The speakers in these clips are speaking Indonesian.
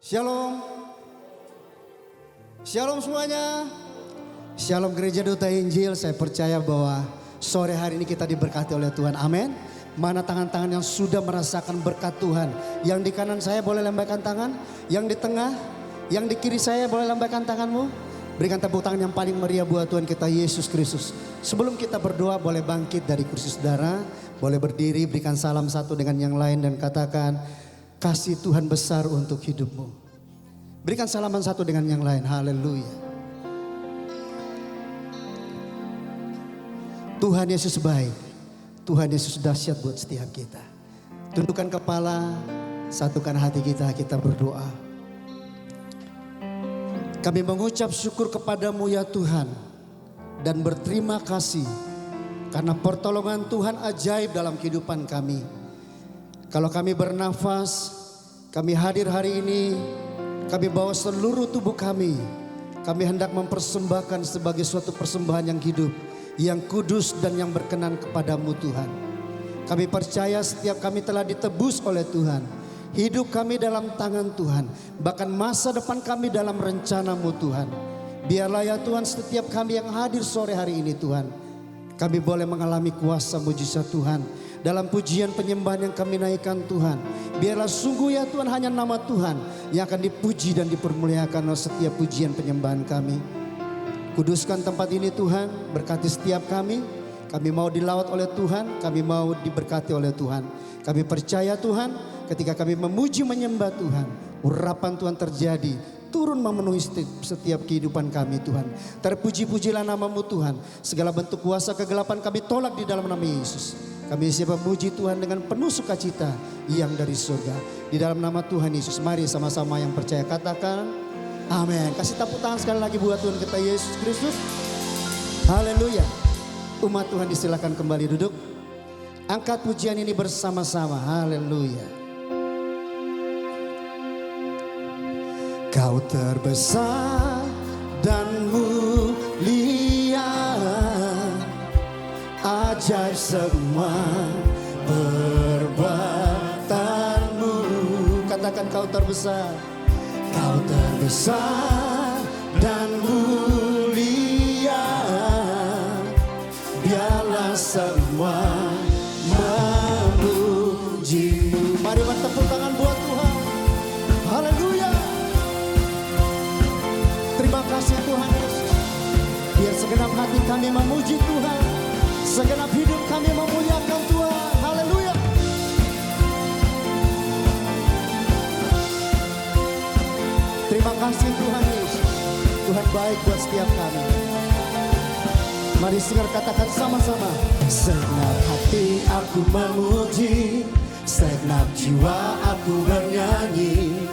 Shalom. Shalom semuanya. Shalom Gereja Duta Injil. Saya percaya bahwa sore hari ini kita diberkati oleh Tuhan. Amin. Mana tangan-tangan yang sudah merasakan berkat Tuhan? Yang di kanan saya boleh lambaikan tangan. Yang di tengah, yang di kiri saya boleh lambaikan tanganmu. Berikan tepuk tangan yang paling meriah buat Tuhan kita Yesus Kristus. Sebelum kita berdoa boleh bangkit dari kursi saudara. Boleh berdiri, berikan salam satu dengan yang lain dan katakan, kasih Tuhan besar untuk hidupmu. Berikan salaman satu dengan yang lain. Haleluya. Tuhan Yesus baik. Tuhan Yesus dahsyat buat setiap kita. Tundukkan kepala, satukan hati kita, kita berdoa. Kami mengucap syukur kepadamu ya Tuhan. Dan berterima kasih. Karena pertolongan Tuhan ajaib dalam kehidupan kami. Kalau kami bernafas, kami hadir hari ini, kami bawa seluruh tubuh kami. Kami hendak mempersembahkan sebagai suatu persembahan yang hidup, yang kudus dan yang berkenan kepadamu Tuhan. Kami percaya setiap kami telah ditebus oleh Tuhan. Hidup kami dalam tangan Tuhan, bahkan masa depan kami dalam rencanamu Tuhan. Biarlah ya Tuhan setiap kami yang hadir sore hari ini Tuhan, kami boleh mengalami kuasa mujizat Tuhan. Dalam pujian penyembahan yang kami naikkan Tuhan. Biarlah sungguh ya Tuhan hanya nama Tuhan yang akan dipuji dan dipermuliakan oleh setiap pujian penyembahan kami. Kuduskan tempat ini Tuhan, berkati setiap kami. Kami mau dilawat oleh Tuhan, kami mau diberkati oleh Tuhan. Kami percaya Tuhan ketika kami memuji menyembah Tuhan, urapan Tuhan terjadi. Turun memenuhi setiap kehidupan kami Tuhan. Terpuji-pujilah namamu Tuhan. Segala bentuk kuasa kegelapan kami tolak di dalam nama Yesus. Kami siap memuji Tuhan dengan penuh sukacita yang dari surga. Di dalam nama Tuhan Yesus. Mari sama-sama yang percaya katakan amin. Kasih tepuk tangan sekali lagi buat Tuhan kita Yesus Kristus. Haleluya. Umat Tuhan disilakan kembali duduk. Angkat pujian ini bersama-sama. Haleluya. Kau terbesar dan mulia, ajaib semua perbuatanmu. Katakan kau terbesar. Kau terbesar dan mulia, biarlah semua memujimu. Mari bertepuk tangan buat Tuhan. Haleluya. Terima kasih Tuhan Yesus. Biar segenap hati kami memuji Tuhan. Segenap hidup kami memuliakan Tuhan. Haleluya. Terima kasih Tuhan Yesus. Tuhan baik buat setiap kami. Mari dengar katakan sama-sama. Segenap hati aku memuji, segenap jiwa aku bernyanyi,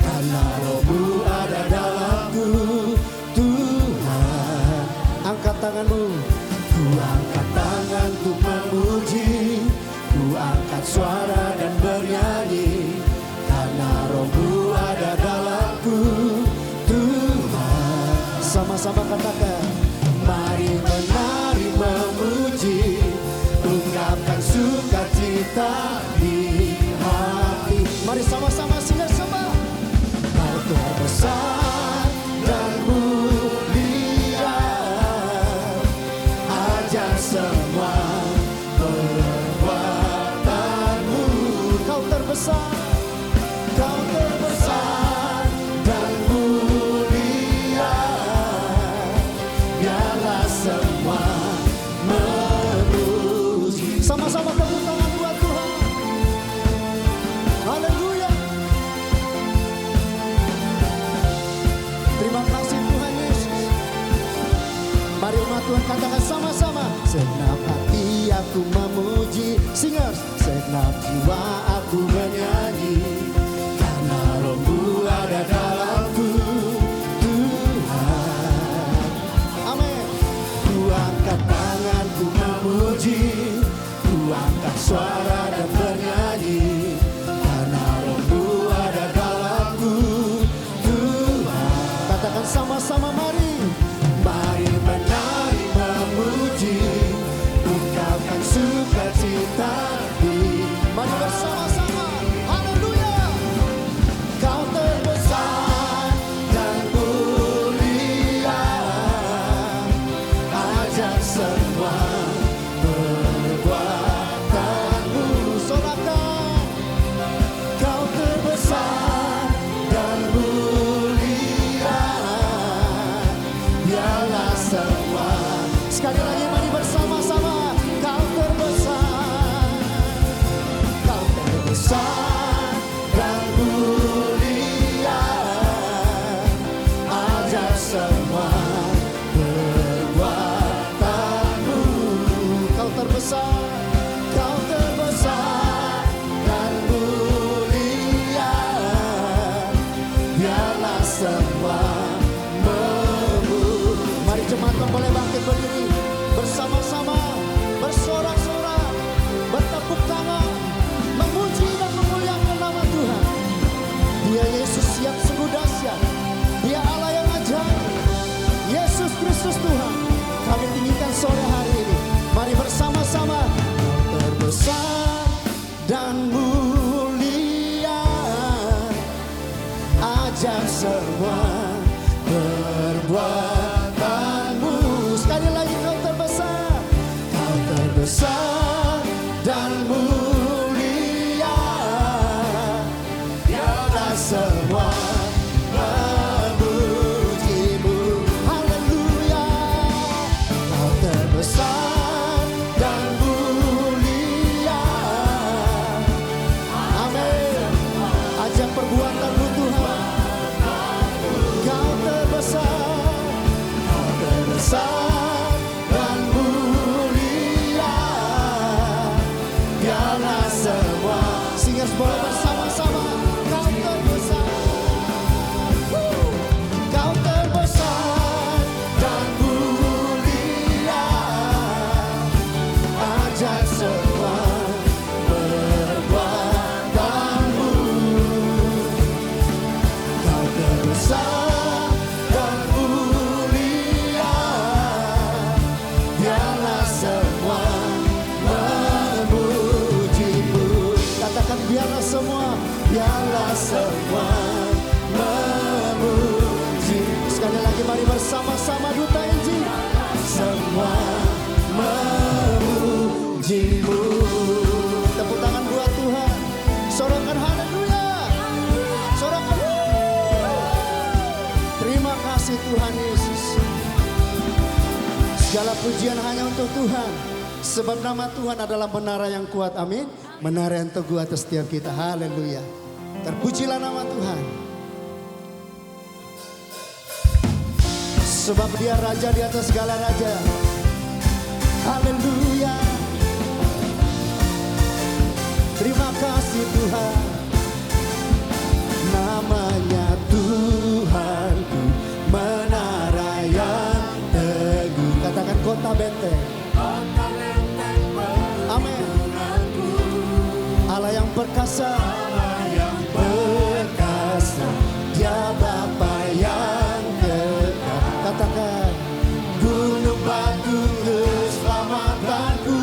karena Roh-Mu ada dalamku Tuhan. Angkat tanganmu. Ku angkat tangan untuk memuji, ku angkat suara dan bernyanyi, karena Roh-Mu ada dalamku Tuhan. Sama-sama katakan. Mari menari memuji, ungkapkan sukacita di hati. Mari sama-sama sinar sembah. Kau terbesar dan mulia, ajar semua perbuatanmu. Kau terbesar, kau terbesar dan mulia, biarlah semua memuji. Sama-sama tepuk tangan buat Tuhan. Haleluya. Terima kasih Tuhan Yesus. Mari umat Tuhan katakan sama-sama. Segenap hati aku memuji. Singers. Segenap jiwa aku bernyanyi, karena Roh-Mu ada dalamku Tuhan. Amin. Ku angkat tanganku memuji, ku angkat suara dan bernyanyi, karena Roh-Mu ada dalamku Tuhan. Katakan sama-sama mari. Mari menari memuji, ungkapkan sukacita di. Mari bersama dan mulia, ajak semua perbuatanmu. Sekali lagi, kau terbesar dan mulia, biarlah semua memujimu. Haleluya, kau terbesar dan mulia. Amin. Ajak perbuatanmu Tuhan. Kau terbesar dan mulia, biarlah semua. Singers boleh bersama-sama. Kau terbesar, kau terbesar dan mulia, ajak semua perbuatanmu. Kau terbesar dan mulia, biarlah semua memujimu. Katakan biarlah semua memuji. Sekali lagi mari bersama-sama duta Injil. Semua memujimu. Tepuk tangan buat Tuhan. Sorakan haleluya. Sorakan. Terima kasih Tuhan Yesus. Segala pujian hanya untuk Tuhan. Sebab nama Tuhan adalah menara yang kuat. Amin. Menara yang teguh atas setiap kita. Haleluya. Terpujilah nama Tuhan. Sebab Dia Raja di atas segala raja. Haleluya. Terima kasih Tuhan. Namanya Tuhanku, menara yang teguh. Katakan kota benteng. Amin. Allah yang perkasa, Dia Bapa yang kekal. Katakan gunung batu keselamatanku.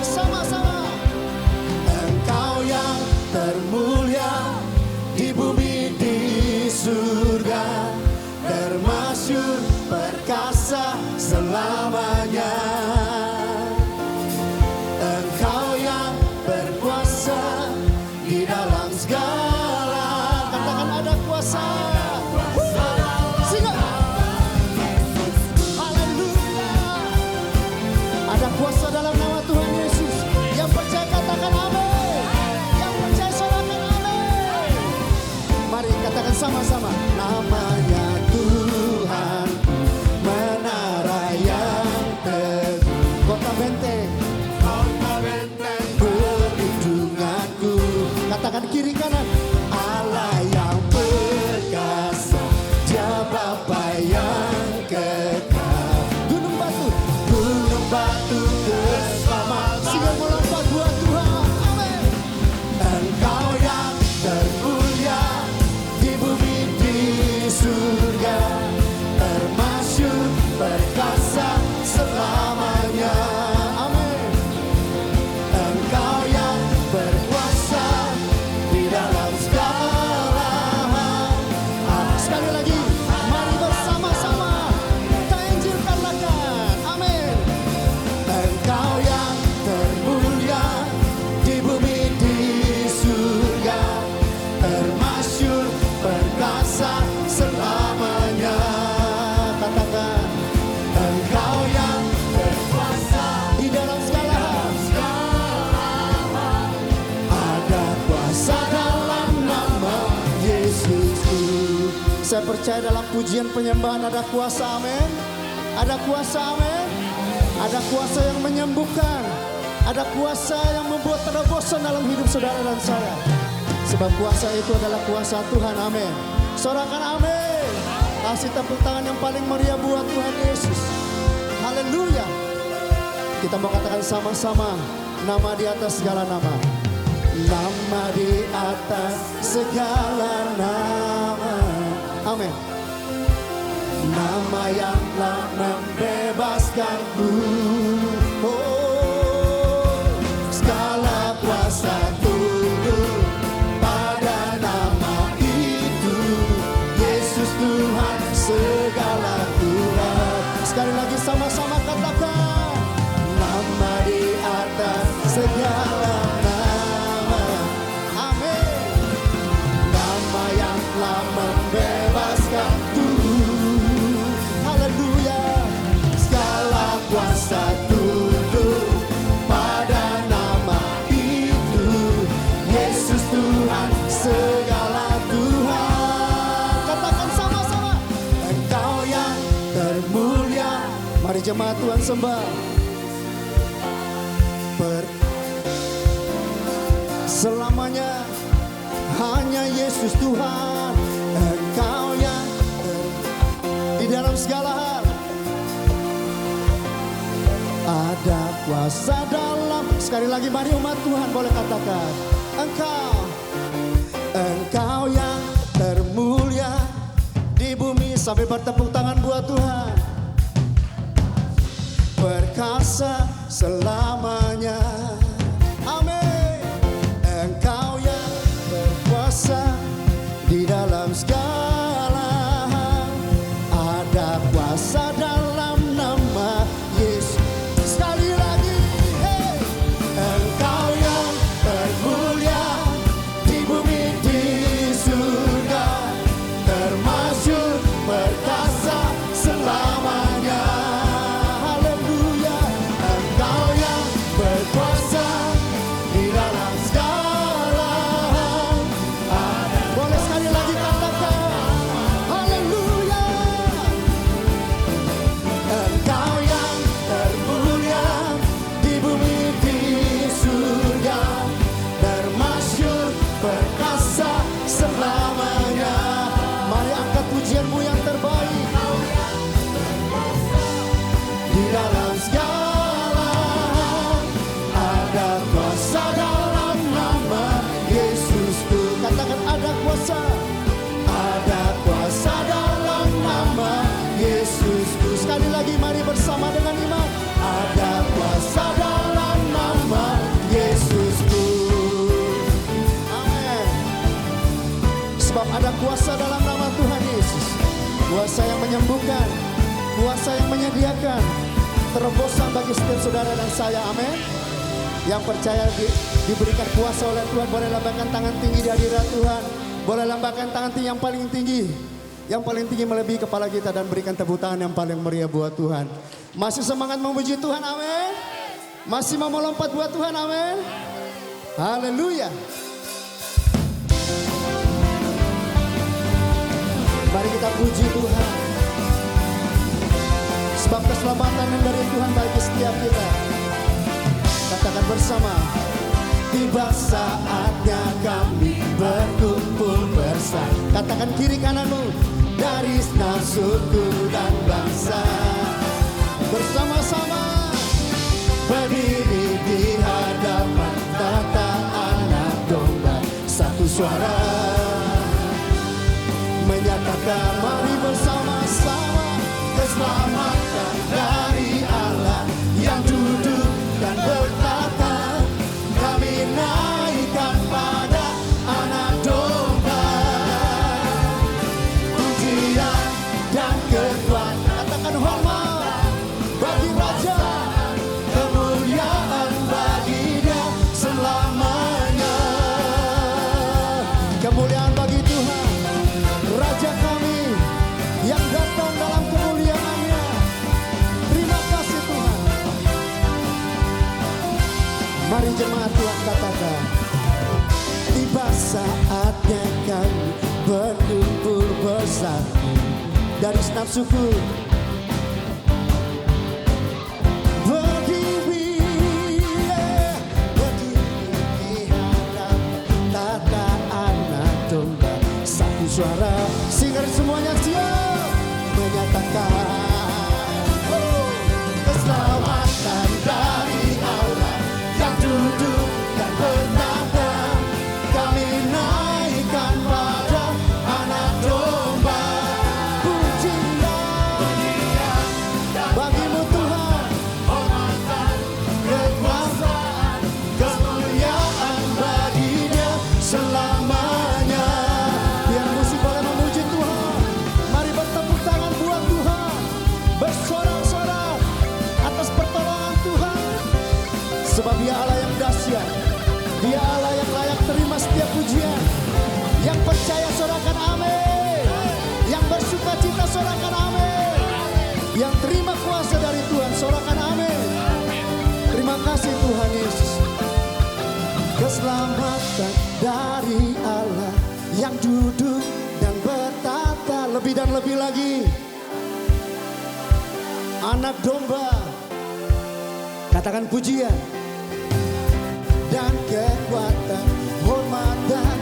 Sama-sama. Engkau yang termulia di bumi di surga, termasyhur perkasa selamanya. Engkau yang berkuasa di dalam segala. Katakan ada kuasa. Singkat. Haleluya. Ada kuasa dalam nama Tuhan Yesus. Yang percaya katakan amin. Yang percaya sorakan amin. Mari katakan sama-sama. Namanya Tuhan, menara yang teguh. Kota benteng. Perlindunganku. Katakan kiri kanan. Allah yang perkasa, Dia Bapa yang kekal. Gunung batu keselamatan. Sehingga melompat buat Tuhan. Amin. Engkau yang termulia di bumi di surga, termasyhur perkasa selamanya. Amin. Engkau yang berkuasa di dalam segala hal. Sekali lagi, mari bersama-sama kita injilkanlah. Amin. Engkau yang termulia di bumi di surga, termasyhur perkasa selamanya. Katakan engkau yang berkuasa di dalam segala hal. Ada kuasa dalam nama Yesusku. Saya percaya dalam pujian penyembahan ada kuasa, amin. Ada kuasa, amin. Ada kuasa yang menyembuhkan. Ada kuasa yang membuat terobosan dalam hidup saudara dan saya. Sebab kuasa itu adalah kuasa Tuhan, amin. Sorakan amin. Kasih tepuk tangan yang paling meriah buat Tuhan Yesus. Haleluya. Kita mau katakan sama-sama, nama di atas segala nama. Nama di atas segala nama. Amin. Nama yang telah membebaskanku. Oh, segala kuasa Tuhan. jemaat Tuhan sembah. Selamanya hanya Yesus Tuhan, Engkau yang di dalam segala hal. Ada kuasa dalam. Sekali lagi mari umat Tuhan boleh katakan, Engkau yang termulia di bumi. Sampai bertepuk tangan buat Tuhan. Perkasa selamanya. Amin. Engkau yang berkuasa di dalam segala hal. Ada kuasa dalam nama Yesus. Sekali lagi, hey. Engkau yang termulia di bumi di surga, termasyhur perkasa selamanya. Haleluya. Engkau yang berkuasa di dalam segala hal. Boleh sekali lagi katakan, haleluya. Engkau yang termulia di bumi di surga, termasyhur perkasa selamanya. Mari angkat pujianmu yang terbaik. Di dalam segala hal, ada kuasa dalam nama Yesusku. Katakan ada kuasa. Ada kuasa dalam nama Yesusku. Sekali lagi mari bersama dengan iman. Ada kuasa dalam nama Yesusku. Amin. Sebab ada kuasa dalam nama Tuhan Yesus. Kuasa yang menyembuhkan, kuasa yang menyediakan terobosan bagi setiap saudara dan saya. Amin. Yang percaya diberikan kuasa oleh Tuhan boleh lambaikan tangan tinggi di hadirat Tuhan. Boleh lambaikan tangan tinggi yang paling tinggi. Yang paling tinggi melebihi kepala kita dan berikan tepuk tangan yang paling meriah buat Tuhan. Masih semangat memuji Tuhan, amin. Masih mau melompat buat Tuhan, amin. Haleluya. Mari kita puji Tuhan. Sebab keselamatan yang dari Tuhan bagi setiap kita. Katakan bersama. Tiba saatnya kami berkumpul bersama. Katakan kiri kananmu. Dari segenap suku dan bangsa. Bersama-sama berdiri di hadapan tata anak domba. Satu suara menyatakan mari bersama-sama. Keselamatan dari Allah yang duduk dan bertata. Kami naikkan pada anak domba. Pujian dan kekuatan. Katakan hormat bagi Raja. Kemuliaan bagi Dia selamanya. Kemuliaan bagi Tuhan, Raja kami yang datang dalam kemuliaan-Nya. Terima kasih Tuhan. Mari jemaat Tuhan katakan. Tiba saatnya kami berkumpul bersatu. Dari segenap suku. Berdiri di hadapan tata anak domba. Satu suara singer semuanya siap menyatakan keselamatan dari Allah yang duduk dan bertata. Kami naikkan pada anak domba. Pujian bagimu Tuhan. Kekuasaan, kemuliaan bagi Dia selamanya. Biar musik boleh memuji Tuhan. Mari bertepuk tangan buat Tuhan. Bersorak-sorak atas pertolongan Tuhan. Sebab Dia Allah yang dahsyat. Dia Allah yang layak terima setiap pujian. Yang percaya sorakan amin. Yang bersuka cita sorakan amin. Yang terima kuasa dari Tuhan sorakan amin. Terima kasih Tuhan Yesus. Keselamatan dari Allah yang duduk dan bertata. Lebih dan lebih lagi. anak domba. Katakan pujian dan kekuatan, hormat dan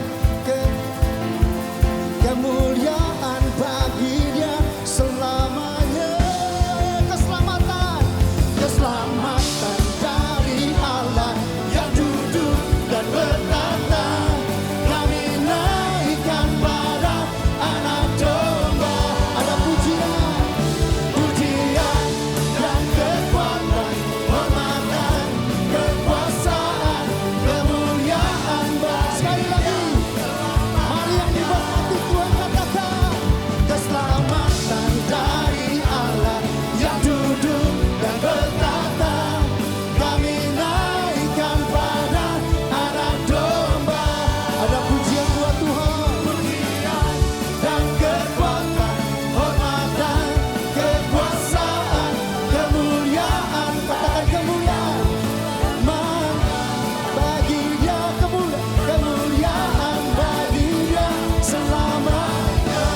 kemuliaan bagi Dia selamanya. Keselamatan dari Allah yang duduk dan bertata. Kami naikkan pada anak domba. Ada pujian dan kekuatan, hormatan, kekuasaan, kemuliaan bagi. Sekali lagi, mari yang diberkati Tuhan katakan, keselamatan dari Allah yang duduk dan bertata. Kami naikkan pada anak domba. Ada pujian buat Tuhan. Pujian dan kekuatan, hormatan, kekuasaan, kemuliaan. Katakan kemuliaan. Bagi Dia kemuliaan bagi Dia selamanya.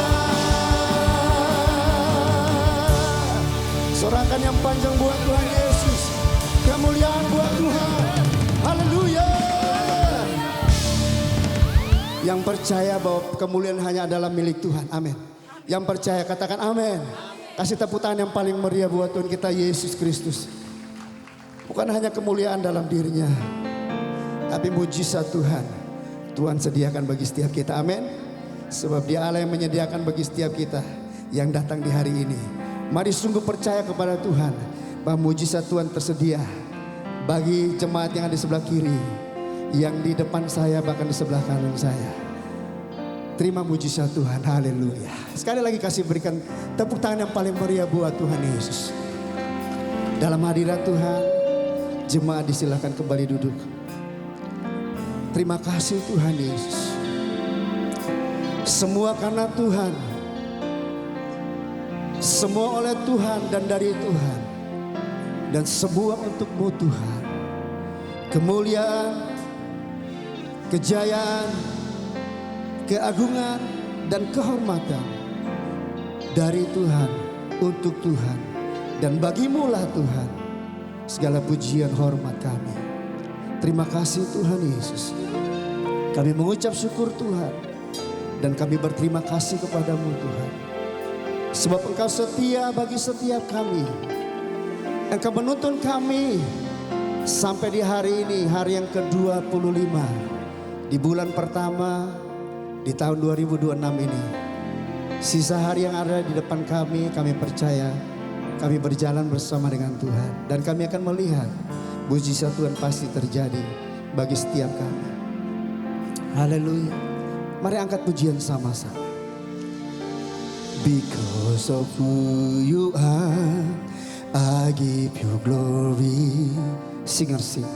Sorakan yang panjang buat Tuhan Yesus. Kemuliaan buat Tuhan. Haleluya. Yang percaya bahwa kemuliaan hanya adalah milik Tuhan. Amin. Yang percaya katakan amin. Kasih tepuk tangan yang paling meriah buat Tuhan kita Yesus Kristus. Bukan hanya kemuliaan dalam dirinya, tapi mujizat Tuhan. Tuhan sediakan bagi setiap kita. Amin. Sebab Dia Allah yang menyediakan bagi setiap kita yang datang di hari ini. Mari sungguh percaya kepada Tuhan bahwa mujizat Tuhan tersedia bagi jemaat yang ada di sebelah kiri, yang di depan saya, bahkan di sebelah kanan saya. Terima mujizat Tuhan. Haleluya. Sekali lagi kasih berikan tepuk tangan yang paling meriah buat Tuhan Yesus. Dalam hadirat Tuhan, jemaat disilakan kembali duduk. Terima kasih Tuhan Yesus. Semua karena Tuhan, semua oleh Tuhan dan dari Tuhan, dan semua untuk-Mu Tuhan. Kemuliaan, kejayaan, keagungan, dan kehormatan dari Tuhan, untuk Tuhan, dan bagi-Mu lah Tuhan segala pujian hormat kami. Terima kasih Tuhan Yesus. Kami mengucap syukur Tuhan, dan kami berterima kasih kepada-Mu Tuhan. Sebab Engkau setia bagi setiap kami. Engkau menuntun kami sampai di hari ini, hari yang ke-25 di bulan pertama di tahun 2026 ini. Sisa hari yang ada di depan kami percaya kami berjalan bersama dengan Tuhan. Dan kami akan melihat mujizat Tuhan pasti terjadi bagi setiap kami. Haleluya. Mari angkat pujian sama-sama. Because of who you are, I give you glory. Singer sing.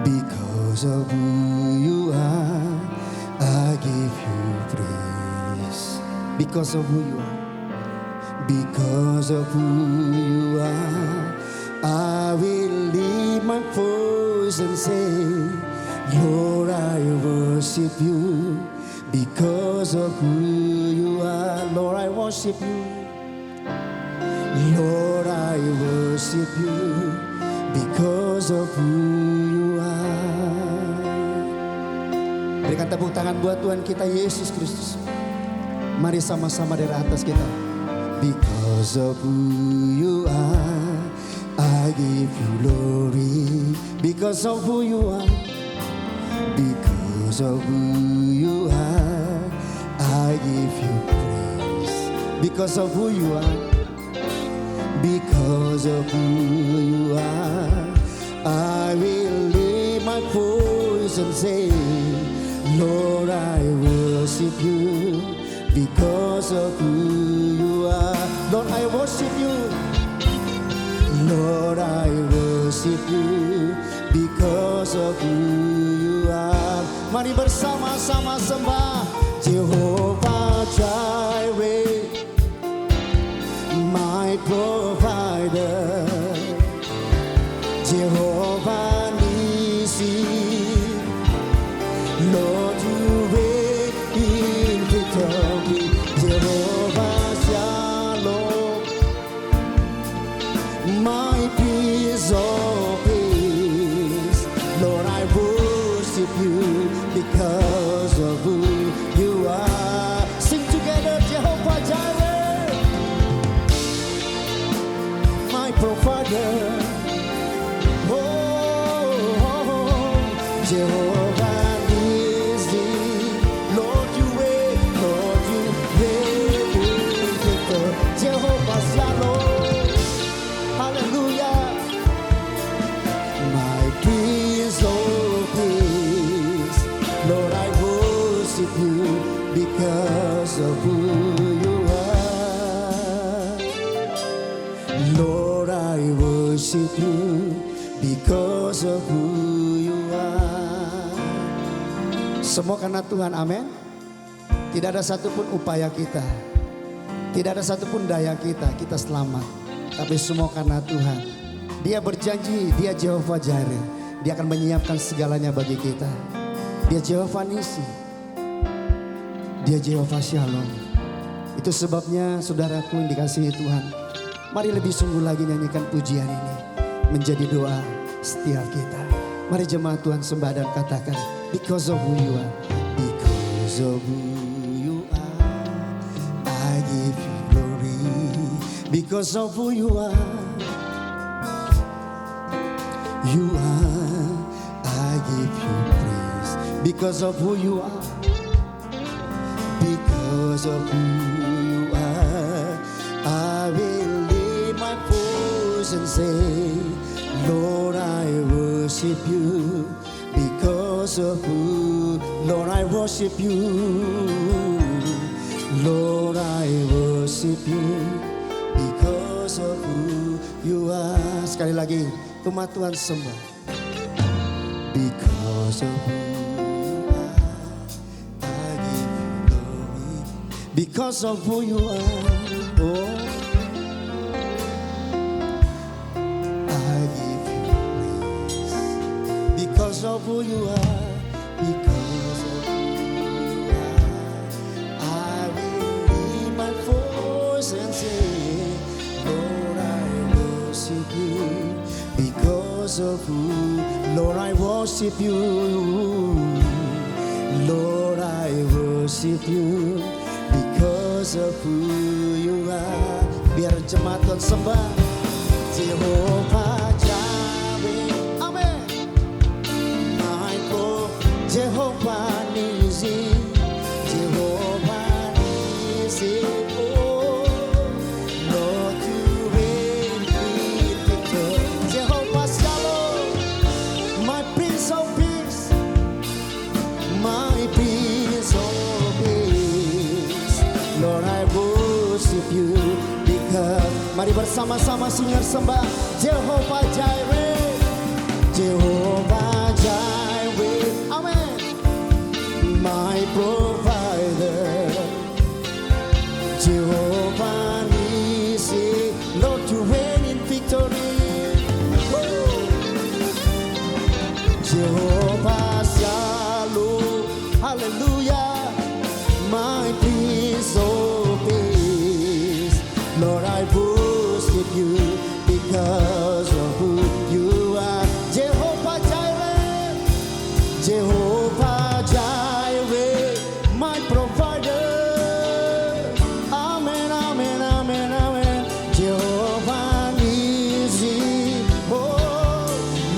Because of who you are, I give you praise. Because of who you are. Because of who you are, I will lift my voice and say, Lord, I worship you. Because of who you are, Lord, I worship you. Lord, I worship you. Because of who you are. Berikan tepuk tangan buat Tuhan kita Yesus Kristus. Mari sama-sama dari atas kita. Because of who you are, I give you glory. Because of who you are. Because of who you are, I give you praise. Because of who you are. Because of who you are, I will lift my voice and say, Lord, I worship you. Because of who you are, Lord, I worship you. Lord, I worship you. Because of who you are. Mari bersama-sama sembah Jehovah Jireh, my provider. Jehovah Nissi, Lord, you reign in victory. Jehovah Shalom, because of who you are. Sing together, Jehovah Jireh, my provider. Oh, Jehovah Nissi, Lord you reign, Lord you reign. Jehovah Shalom, hallelujah. My Prince of Peace, Lord I worship you because of who you are. Lord I worship you because of who you are. Semua karena Tuhan, amin. Tidak ada satupun upaya kita, tidak ada satupun daya kita selamat. Tapi semua karena Tuhan. Dia berjanji, dia Jehovah Jireh, dia akan menyiapkan segalanya bagi kita. Dia Jehovah Nissi, dia Jehovah Shalom. Itu sebabnya saudaraku yang dikasihi Tuhan, mari lebih sungguh lagi nyanyikan pujian ini menjadi doa setiap kita. Mari jemaat Tuhan sembah dan katakan, because of who you are, because of who you are, I give you glory. Because of who you are, I give you praise. Because of who you are, because of who you are, I will lift my voice and say, Lord, I worship you. Because of who, Lord, I worship you. Lord, I worship you. Because of who you are. Sekali lagi, umat Tuhan sembah. Because of who you are, I give you glory. Because of who you are, oh, I give you praise. Because of who you are, because of who you are, I will lift my voice and say, Lord, I worship you. Because of who, Lord, I worship you. Lord, I worship you. Because of who you are. Biar jemaat Tuhan sembah. Jehovah Jireh, amen. My God, Jehovah Nissi, Jehovah Nissi. Oh, Lord, you reign in victory. Jehovah Shalom, my Prince of Peace, my Prince of Peace. Lord, I worship you because. Mari bersama-sama singer sembah Jehovah Jireh, Jehovah Jireh, amen. My provider, Jehovah Nissi, Lord, you reign in victory. Woo! Jehovah Shalom, hallelujah. My Prince of Peace, Lord, I worship you because of who you are. Jehovah Jireh, Jehovah Jireh, my provider. Amen, amen, amen, amen. Jehovah Nissi, oh,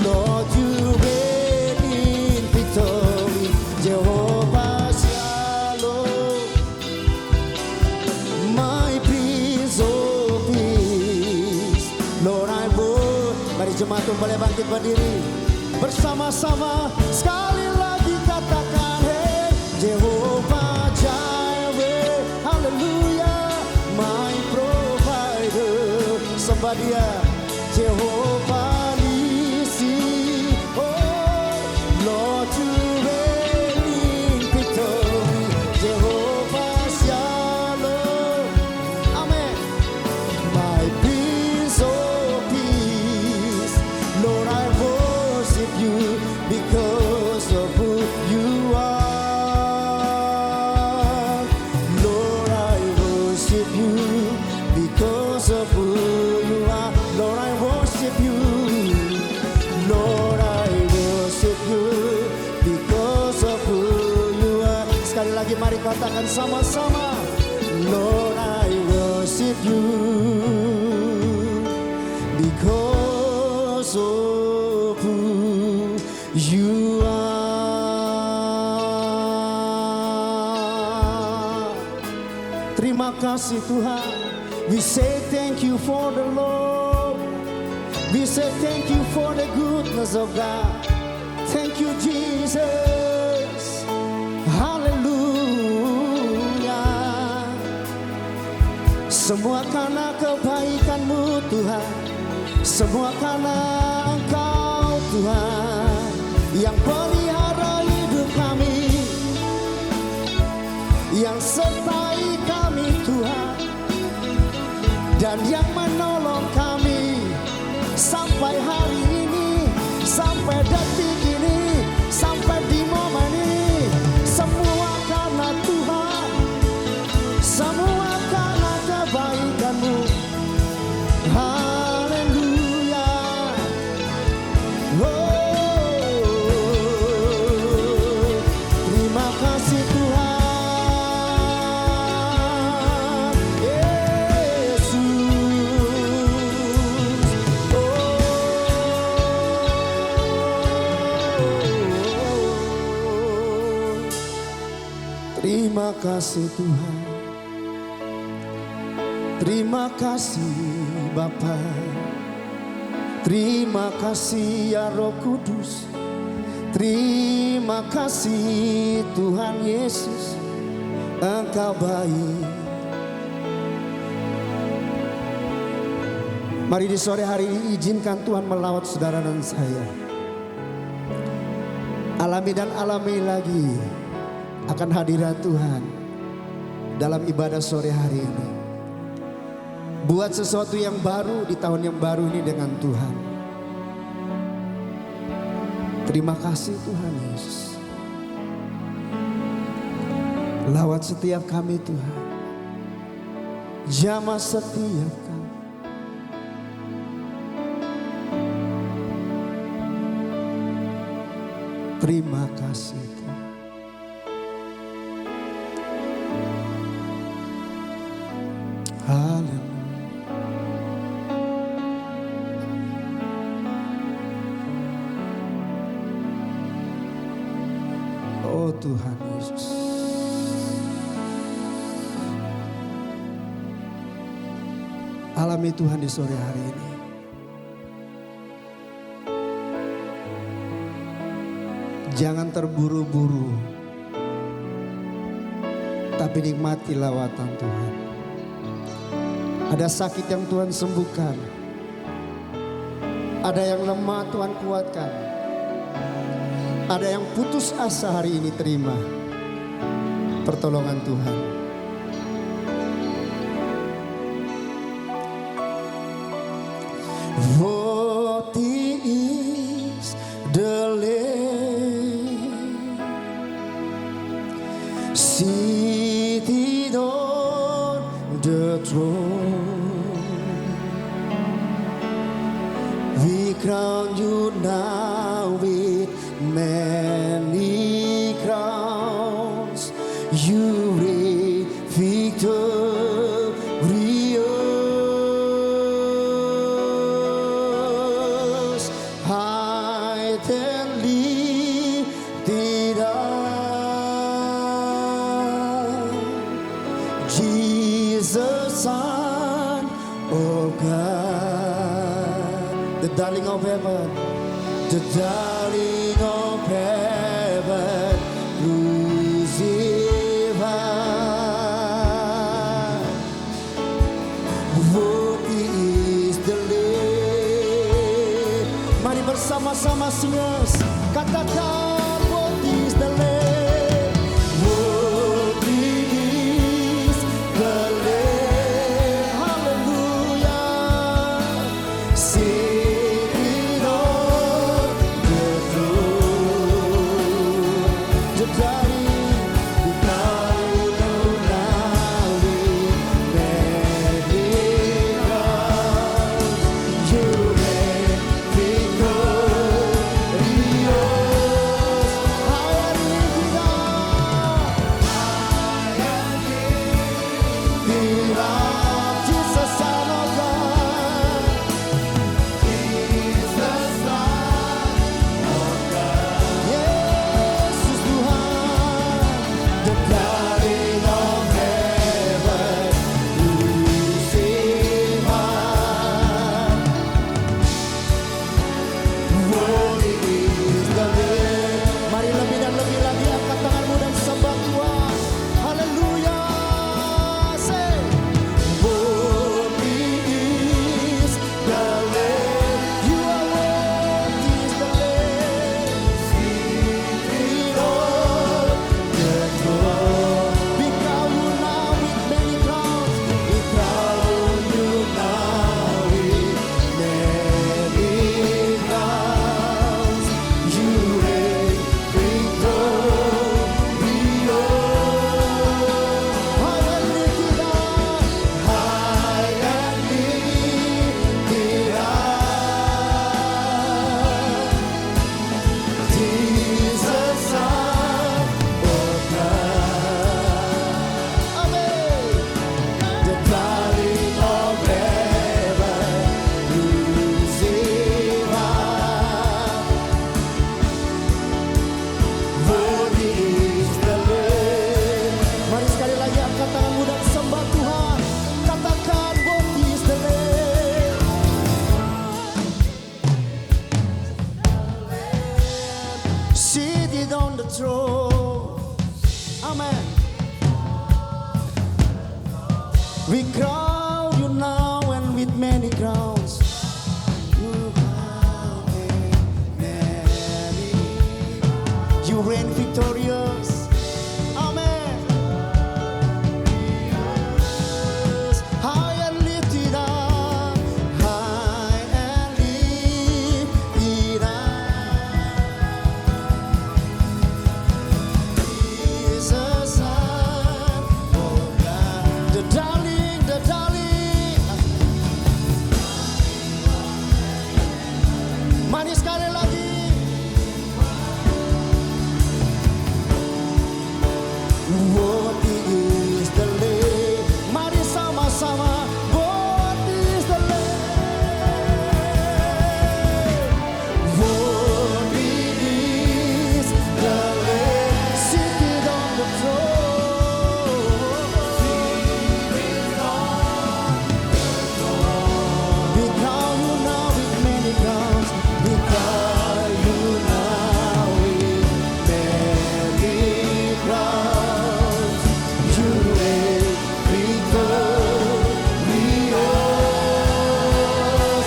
Lord, you reign in victory. Jehovah Shalom, my Prince of Peace. Lord, I would. Mari jemaat boleh bangkit berdiri bersama-sama sekali lagi katakan, hey, Jehovah Jireh, hallelujah, my provider. Sembah dia, Jehovah Nissi, oh, Lord, you reign in victory. Jehovah Shalom, amen. My Prince of Peace, Lord, I worship you because of who you are. Lord, I worship you because of who you are. Sekali lagi mari katakan sama-sama. Lord, I worship you because of who you are. Terima kasih Tuhan. We say thank you for the Lord. We say thank you for the goodness of God. Thank you Jesus. Haleluya. Semua karena kebaikan-Mu Tuhan. Semua karena Engkau Tuhan yang pelihara hidup kami, yang sertai kami Tuhan, dan yang menolong kami sampai hari ini, sampai detik ini, sampai di momen ini. Semua karena Tuhan, semua karena kebaikan-Mu. Haleluya. Oh, terima kasih Tuhan Yesus. Terima kasih Tuhan. Terima kasih Bapa. Terima kasih ya Roh Kudus. Terima kasih Tuhan Yesus. Engkau baik. Mari di sore hari ini izinkan Tuhan melawat saudara dan saya. Alami dan alami lagi akan hadirat Tuhan dalam ibadah sore hari ini. Buat sesuatu yang baru di tahun yang baru ini dengan Tuhan. Terima kasih Tuhan Yesus. Lawat setiap kami Tuhan. Jamah setiap kami. Terima kasih Tuhan. Haleluya. Oh Tuhan Yesus. Alami Tuhan di sore hari ini. Jangan terburu-buru, tapi nikmati lawatan Tuhan. Ada sakit yang Tuhan sembuhkan. Ada yang lemah Tuhan kuatkan. Ada yang putus asa hari ini, terima pertolongan Tuhan. Worthy is the Lamb seated on the throne. We crown you now with many crowns. You reign victorious, high and lifted up. Jesus, Son of God, the darling of heaven, the darling of heaven, crucified. Worthy is the Lamb. Mari bersama-sama singers, katakan worthy is the Lamb. Worthy is the Lamb. Hallelujah. Seated on the We crown you now and with many crowns. You have many. You reign victorious. Amen. High and lifted up. High and lifted up. Jesus, Son of God. The darling, the darling. Manis sekali lagi. What is the Lamb? Mari sama-sama. What is the Lamb? What is the Lamb? Seated on the throne. We crown you now with many crowns. We crown you now with many crowns. You reign victorious.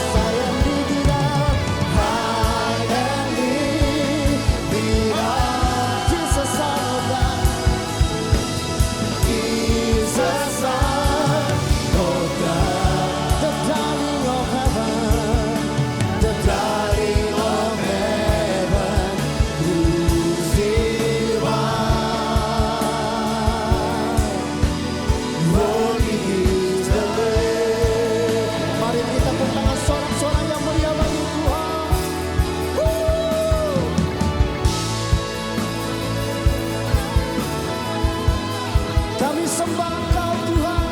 High and lifted up, high and lifted up. Jesus, Son of God. Jesus, Son of God. The darling of heaven, the darling of heaven, crucified. Holy is the Lamb. Mari kita tepuk sorak-sorai yang mulia bagi Tuhan. Woo! Kami sembah Engkau Tuhan.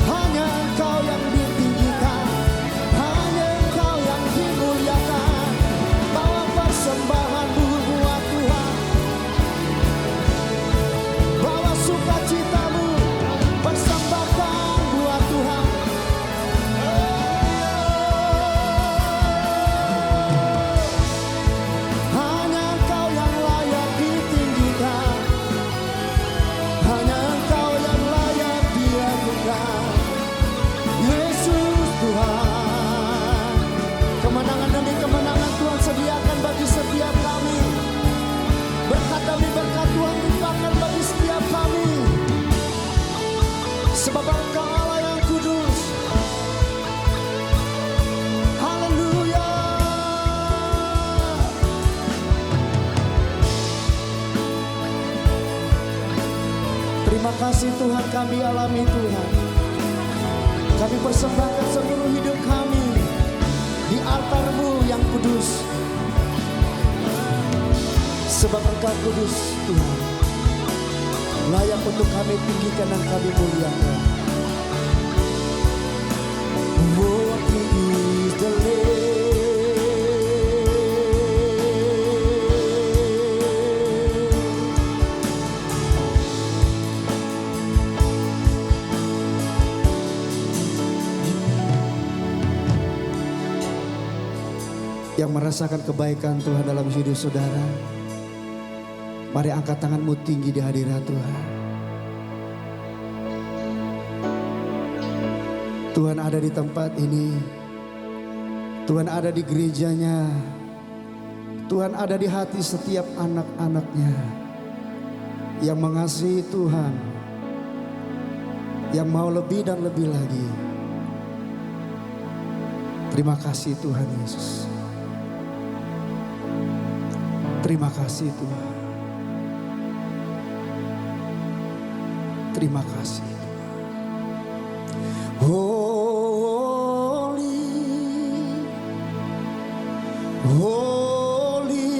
Hanya Engkau yang ditinggikan, hanya Engkau yang dimuliakan. Bawa persembahan-Mu buat Tuhan, bawa sukacita-Mu, persembahkan buat Tuhan. Hanya Engkau yang layak ditinggikan, hanya Engkau yang layak diagungkan. Yesus Tuhan, kemenangan demi kemenangan Tuhan sediakan bagi setiap kami. Berkat demi berkat Tuhan limpahkan bagi setiap kami. Sebab Engkau Allah yang kudus. Haleluya. Terima kasih Tuhan, kami alami Tuhan. Kami persembahkan seluruh hidup kami di altar-Mu yang kudus. Sebab Engkau kudus Tuhan, layak untuk kami tinggikan dan kami muliakan. Worthy is the Lamb. Yang merasakan kebaikan Tuhan dalam hidup saudara, mari angkat tanganmu tinggi di hadirat Tuhan. Tuhan ada di tempat ini. Tuhan ada di gerejanya. Tuhan ada di hati setiap anak-anaknya yang mengasihi Tuhan, yang mau lebih dan lebih lagi. Terima kasih Tuhan Yesus. Terima kasih Tuhan. Terima kasih Tuhan. Holy, holy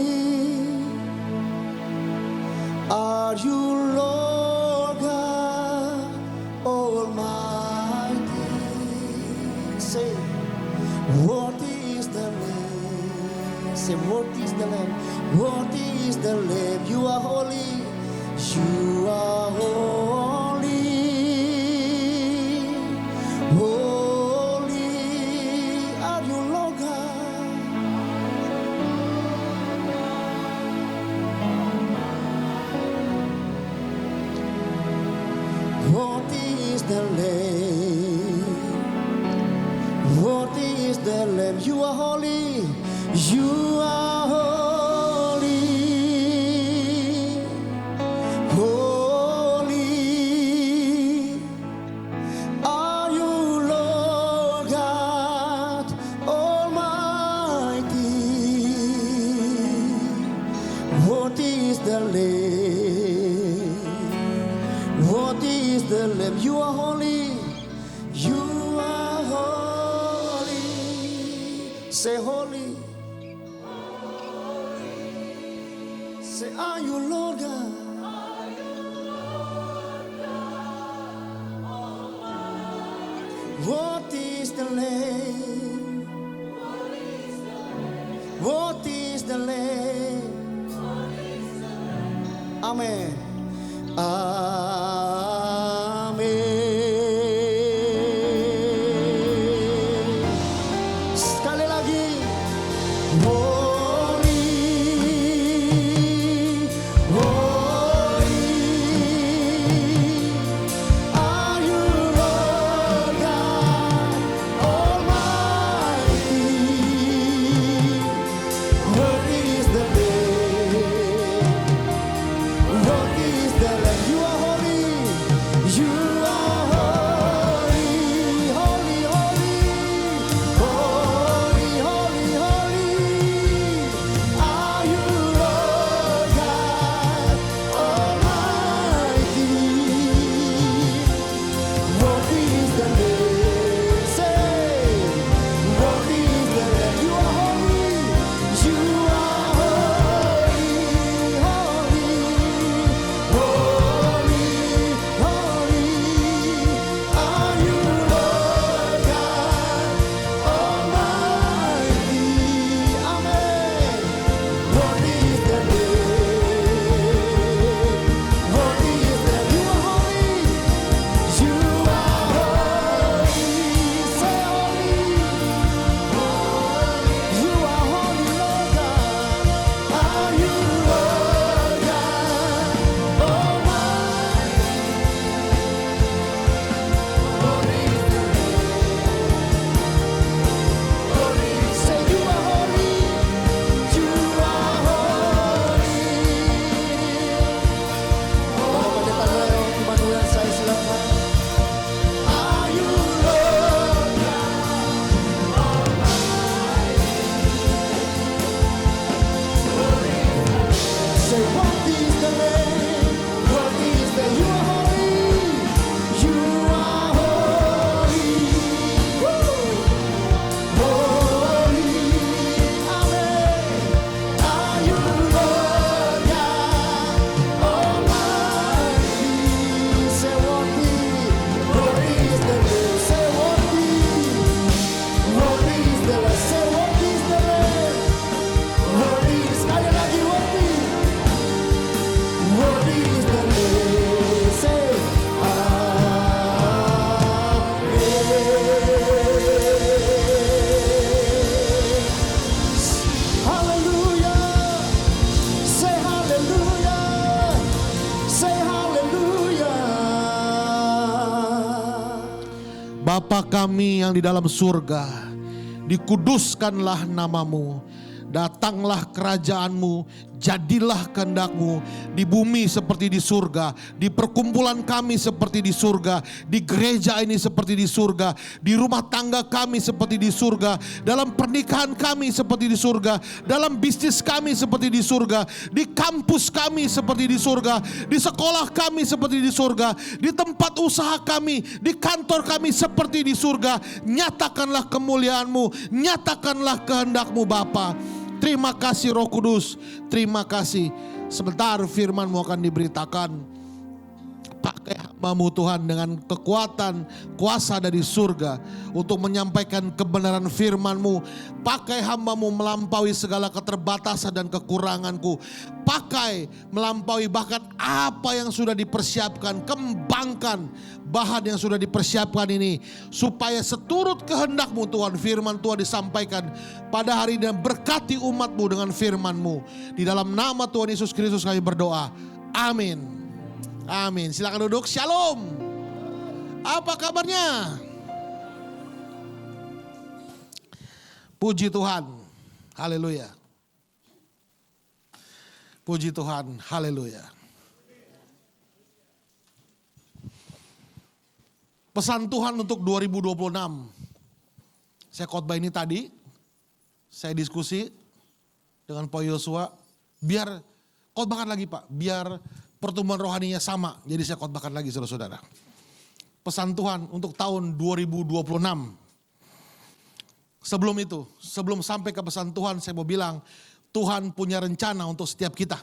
are you Lord God Almighty. Say, worthy is the Lamb. Say, worthy is the Lamb. Worthy is the Lamb. You are holy. You are holy. Holy are you, Lord God. Worthy is the Lamb. Worthy is the Lamb. You are holy. You are holy. Holy are you, Lord God Almighty. Worthy is the Lamb. Worthy is the Lamb. You are holy. You are holy. Say holy. Say, are you Lord God? What is the Lamb? What is the Lamb? Amen. Amin. Sekali lagi. Holy, holy are you, Lord God Almighty. Worthy is the Lamb. Worthy is the Lamb. You are holy. You are holy, holy, holy, holy, holy, holy. Are you Lord God Almighty? Worthy is the Lamb. Say, worthy is the Lamb. You are holy. You are holy, holy, holy, holy. Are you Lord God Almighty? Amen. Worthy is the Lamb. Worthy is the Lamb. You are holy. You are holy. Say holy. You are holy, Lord God. Are you Lord God Almighty? Say you are holy. You are holy. Bapak Pendeta Leo Immanuel, saya silakan. Are you Lord God? Say what is the Lamb? What is the you are holy? You are holy. Woo! Holy. Amen. Are you Lord God Almighty? Say what is the Lamb? Say what is the Lamb? Say what is the Lamb? What is sekali lagi what is the Lamb? Say hallelujah. Say hallelujah. Say hallelujah. Bapa kami yang di dalam surga, dikuduskanlah namamu, datanglah kerajaanmu, jadilah kehendakmu di bumi seperti di surga, di perkumpulan kami seperti di surga, di gereja ini seperti di surga, di rumah tangga kami seperti di surga, dalam pernikahan kami seperti di surga, dalam bisnis kami seperti di surga, di kampus kami seperti di surga, di sekolah kami seperti di surga, di tempat usaha kami, di kantor kami seperti di surga. Nyatakanlah kemuliaanmu, nyatakanlah kehendakmu Bapa. Terima kasih Roh Kudus, terima kasih. Sebentar firman-Mu akan diberitakan. Pakai hamba-Mu Tuhan dengan kekuatan, kuasa dari surga untuk menyampaikan kebenaran firman-Mu. Pakai hamba-Mu melampaui segala keterbatasan dan kekuranganku. Pakai melampaui bahkan apa yang sudah dipersiapkan. Kembangkan bahan yang sudah dipersiapkan ini. Supaya seturut kehendak-Mu Tuhan, firman Tuhan disampaikan pada hari ini. Berkati umat-Mu dengan firman-Mu. Di dalam nama Tuhan Yesus Kristus kami berdoa. Amin. Amin. Silakan duduk. Shalom. Apa kabarnya? Puji Tuhan. Haleluya. Puji Tuhan. Haleluya. Pesan Tuhan untuk 2026. Saya khotbah ini tadi. Saya diskusi dengan Pak Yosua. Biar khotbahkan lagi Pak. Biar pertumbuhan rohaninya sama. Jadi saya khotbahkan lagi saudara-saudara. Pesan Tuhan untuk tahun 2026. Sebelum itu, sebelum sampai ke pesan Tuhan, saya mau bilang, Tuhan punya rencana untuk setiap kita.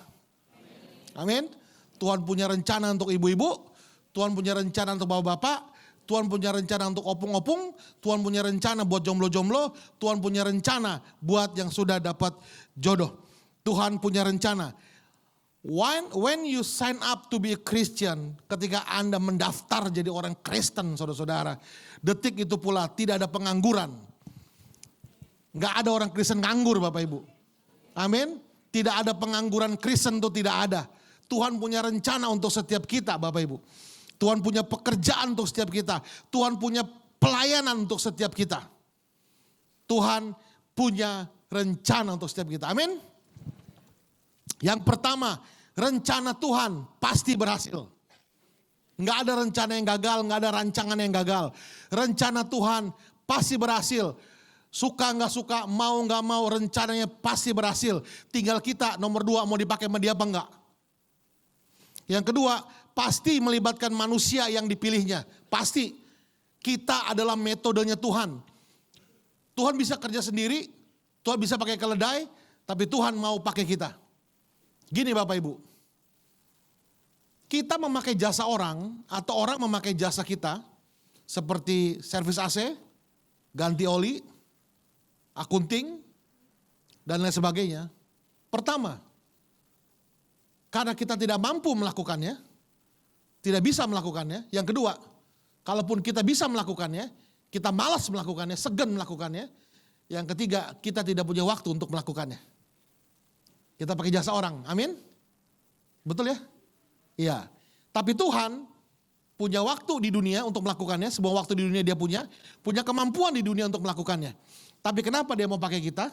Amin. Tuhan punya rencana untuk ibu-ibu, Tuhan punya rencana untuk bapak-bapak, Tuhan punya rencana untuk opung-opung, Tuhan punya rencana buat jomblo-jomblo, Tuhan punya rencana buat yang sudah dapat jodoh. Tuhan punya rencana. When you sign up to be a Christian, ketika Anda mendaftar jadi orang Kristen, saudara-saudara, detik itu pula tidak ada pengangguran. Nggak ada orang Kristen nganggur Bapak Ibu. Amin. Tidak ada pengangguran Kristen itu tidak ada. Tuhan punya rencana untuk setiap kita Bapak Ibu. Tuhan punya pekerjaan untuk setiap kita. Tuhan punya pelayanan untuk setiap kita. Tuhan punya rencana untuk setiap kita. Amin. Yang pertama, rencana Tuhan pasti berhasil. Nggak ada rencana yang gagal, nggak ada rancangan yang gagal. Rencana Tuhan pasti berhasil. Suka nggak suka, mau nggak mau, rencananya pasti berhasil. Tinggal kita nomor 2 mau dipakai sama dia apa enggak. Yang kedua, pasti melibatkan manusia yang dipilihnya. Pasti. Kita adalah metodenya Tuhan. Tuhan bisa kerja sendiri, Tuhan bisa pakai keledai, tapi Tuhan mau pakai kita. Gini Bapak Ibu. Kita memakai jasa orang atau orang memakai jasa kita seperti servis AC, ganti oli, akunting, dan lain sebagainya. Pertama, karena kita tidak mampu melakukannya, tidak bisa melakukannya. Yang kedua, kalaupun kita bisa melakukannya, kita malas melakukannya, segan melakukannya. Yang ketiga, kita tidak punya waktu untuk melakukannya. Kita pakai jasa orang, amin? Betul ya? Iya. Tapi Tuhan punya waktu di dunia untuk melakukannya, sebuah waktu di dunia dia punya kemampuan di dunia untuk melakukannya. Tapi kenapa dia mau pakai kita?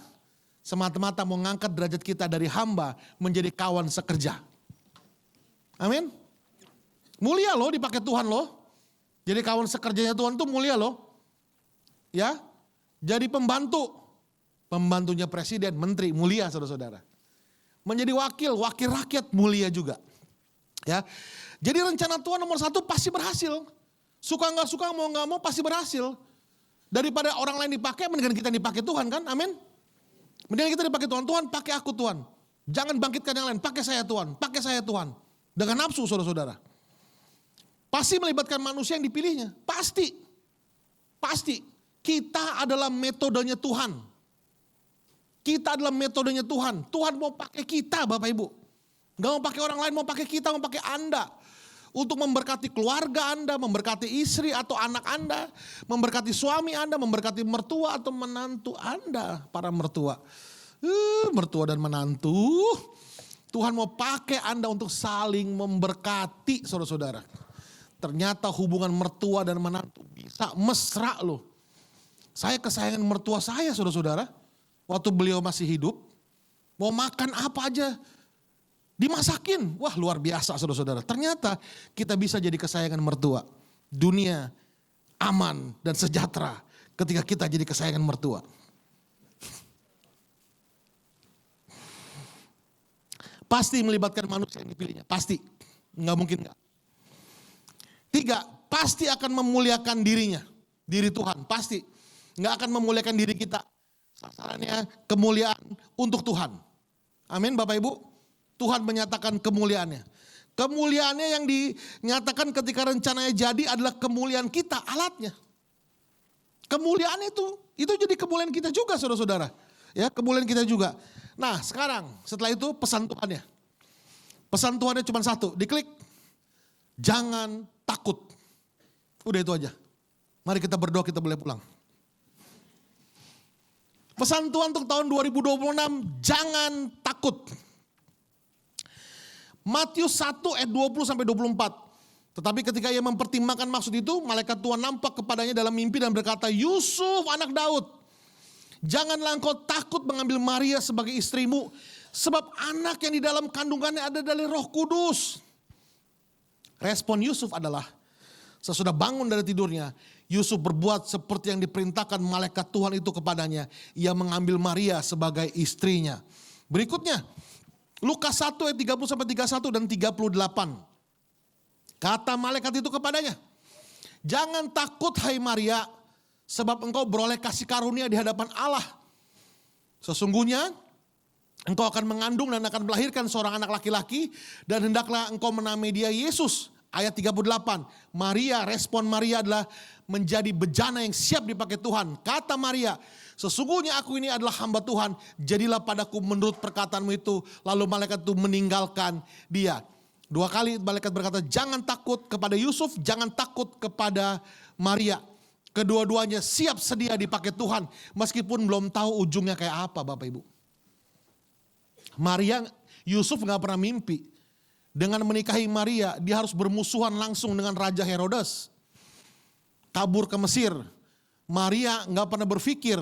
Semata-mata mau ngangkat derajat kita dari hamba menjadi kawan sekerja. Amin? Mulia loh dipakai Tuhan loh. Jadi kawan sekerjanya Tuhan itu mulia loh. Ya, jadi pembantunya presiden, menteri, mulia saudara-saudara. Menjadi wakil rakyat mulia juga. Ya, jadi rencana Tuhan nomor 1 pasti berhasil. Suka nggak suka, mau nggak mau pasti berhasil. Daripada orang lain dipakai, mendingan kita dipakai Tuhan kan, amin. Mendingan kita dipakai Tuhan, Tuhan pakai aku Tuhan. Jangan bangkitkan yang lain, pakai saya Tuhan, pakai saya Tuhan. Dengan nafsu saudara-saudara. Pasti melibatkan manusia yang dipilihnya, pasti. Pasti. Kita adalah metodenya Tuhan. Kita adalah metodenya Tuhan. Tuhan mau pakai kita Bapak Ibu. Gak mau pakai orang lain, mau pakai kita, mau pakai Anda. Untuk memberkati keluarga Anda, memberkati istri atau anak Anda. Memberkati suami Anda, memberkati mertua atau menantu Anda. Para mertua. Mertua dan menantu. Tuhan mau pakai Anda untuk saling memberkati saudara-saudara. Ternyata hubungan mertua dan menantu bisa mesra loh. Saya kesayangan mertua saya saudara-saudara. Waktu beliau masih hidup, mau makan apa aja dimasakin. Wah luar biasa saudara-saudara. Ternyata kita bisa jadi kesayangan mertua. Dunia aman dan sejahtera ketika kita jadi kesayangan mertua. Pasti melibatkan manusia yang dipilihnya. Pasti. Nggak mungkin nggak. 3, pasti akan memuliakan dirinya. Diri Tuhan, pasti. Nggak akan memuliakan diri kita. Sasarannya kemuliaan untuk Tuhan. Amin Bapak Ibu. Tuhan menyatakan kemuliaannya. Kemuliaannya yang dinyatakan ketika rencananya jadi adalah kemuliaan kita, alatnya. Kemuliaan itu jadi kemuliaan kita juga saudara-saudara. Ya, kemuliaan kita juga. Nah sekarang setelah itu pesan Tuhannya. Pesan Tuhannya cuma 1, diklik. Jangan takut. Udah itu aja. Mari kita berdoa, kita boleh pulang. Pesan Tuhan untuk tahun 2026, jangan takut. Matius 1 ayat 20-24. Tetapi ketika ia mempertimbangkan maksud itu, malaikat Tuhan nampak kepadanya dalam mimpi dan berkata, Yusuf anak Daud, janganlah engkau takut mengambil Maria sebagai istrimu, sebab anak yang di dalam kandungannya ada dari Roh Kudus. Respon Yusuf adalah, sesudah bangun dari tidurnya, Yusuf berbuat seperti yang diperintahkan malaikat Tuhan itu kepadanya. Ia mengambil Maria sebagai istrinya. Berikutnya, Lukas 1 ayat 30-31 dan 38. Kata malaikat itu kepadanya, jangan takut hai Maria, sebab engkau beroleh kasih karunia di hadapan Allah. Sesungguhnya engkau akan mengandung dan akan melahirkan seorang anak laki-laki, dan hendaklah engkau menamai dia Yesus. Ayat 38, respon Maria adalah menjadi bejana yang siap dipakai Tuhan. Kata Maria, sesungguhnya aku ini adalah hamba Tuhan, jadilah padaku menurut perkataanmu itu. Lalu malaikat itu meninggalkan dia. 2 kali malaikat berkata, jangan takut kepada Yusuf, jangan takut kepada Maria. Kedua-duanya siap sedia dipakai Tuhan, meskipun belum tahu ujungnya kayak apa, Bapak Ibu. Yusuf gak pernah mimpi. Dengan menikahi Maria, dia harus bermusuhan langsung dengan Raja Herodes. Kabur ke Mesir. Maria gak pernah berpikir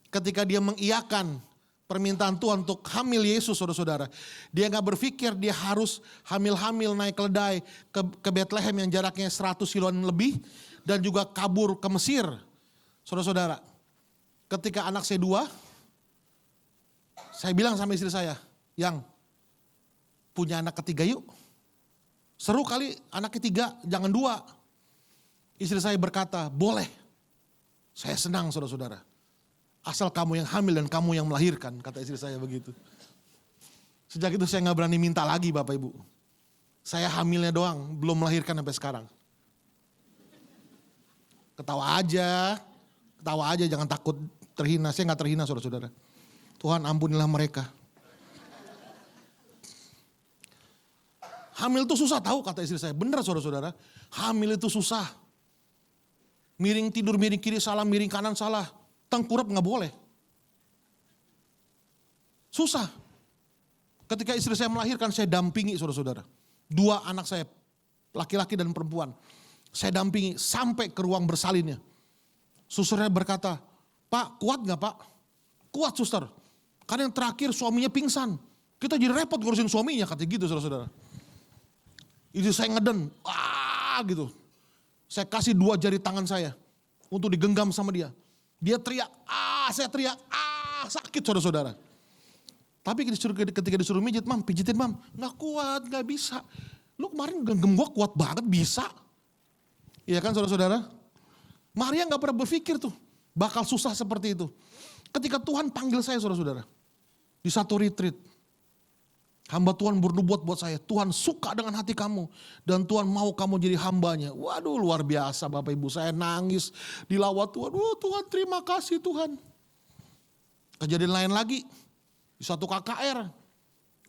ketika dia mengiyakan permintaan Tuhan untuk hamil Yesus, saudara-saudara. Dia gak berpikir dia harus hamil-hamil naik keledai ke Bethlehem yang jaraknya 100 kiloan lebih. Dan juga kabur ke Mesir. Saudara-saudara, ketika anak saya 2, saya bilang sama istri saya, yang punya anak ketiga yuk. Seru kali anak ketiga, jangan 2. Istri saya berkata, boleh. Saya senang saudara-saudara. Asal kamu yang hamil dan kamu yang melahirkan, kata istri saya begitu. Sejak itu saya gak berani minta lagi Bapak Ibu. Saya hamilnya doang, belum melahirkan sampai sekarang. Ketawa aja jangan takut terhina. Saya gak terhina saudara-saudara. Tuhan ampunilah mereka. Hamil itu susah tahu kata istri saya. Benar saudara-saudara. Hamil itu susah. Miring tidur, miring kiri salah, miring kanan salah. Tengkurap gak boleh. Susah. Ketika istri saya melahirkan, saya dampingi saudara-saudara. 2 anak saya, laki-laki dan perempuan. Saya dampingi sampai ke ruang bersalinnya. Susternya berkata, Pak kuat gak Pak? Kuat suster. Karena yang terakhir suaminya pingsan. Kita jadi repot ngurusin suaminya, katanya gitu saudara-saudara. Itu saya ngeden, gitu. Saya kasih 2 jari tangan saya untuk digenggam sama dia. Dia teriak, saya teriak, sakit saudara-saudara. Tapi ketika disuruh mijit, Mam, pijitin Mam. Gak kuat, gak bisa. Lu kemarin genggam gue kuat banget, bisa. Iya kan saudara-saudara? Maria gak pernah berpikir tuh, bakal susah seperti itu. Ketika Tuhan panggil saya saudara-saudara, di satu retreat. Hamba Tuhan bernubuat buat saya, Tuhan suka dengan hati kamu. Dan Tuhan mau kamu jadi hambanya. Waduh luar biasa Bapak Ibu, saya nangis dilawat Tuhan. Tuhan terima kasih Tuhan. Kejadian lain lagi, di satu KKR.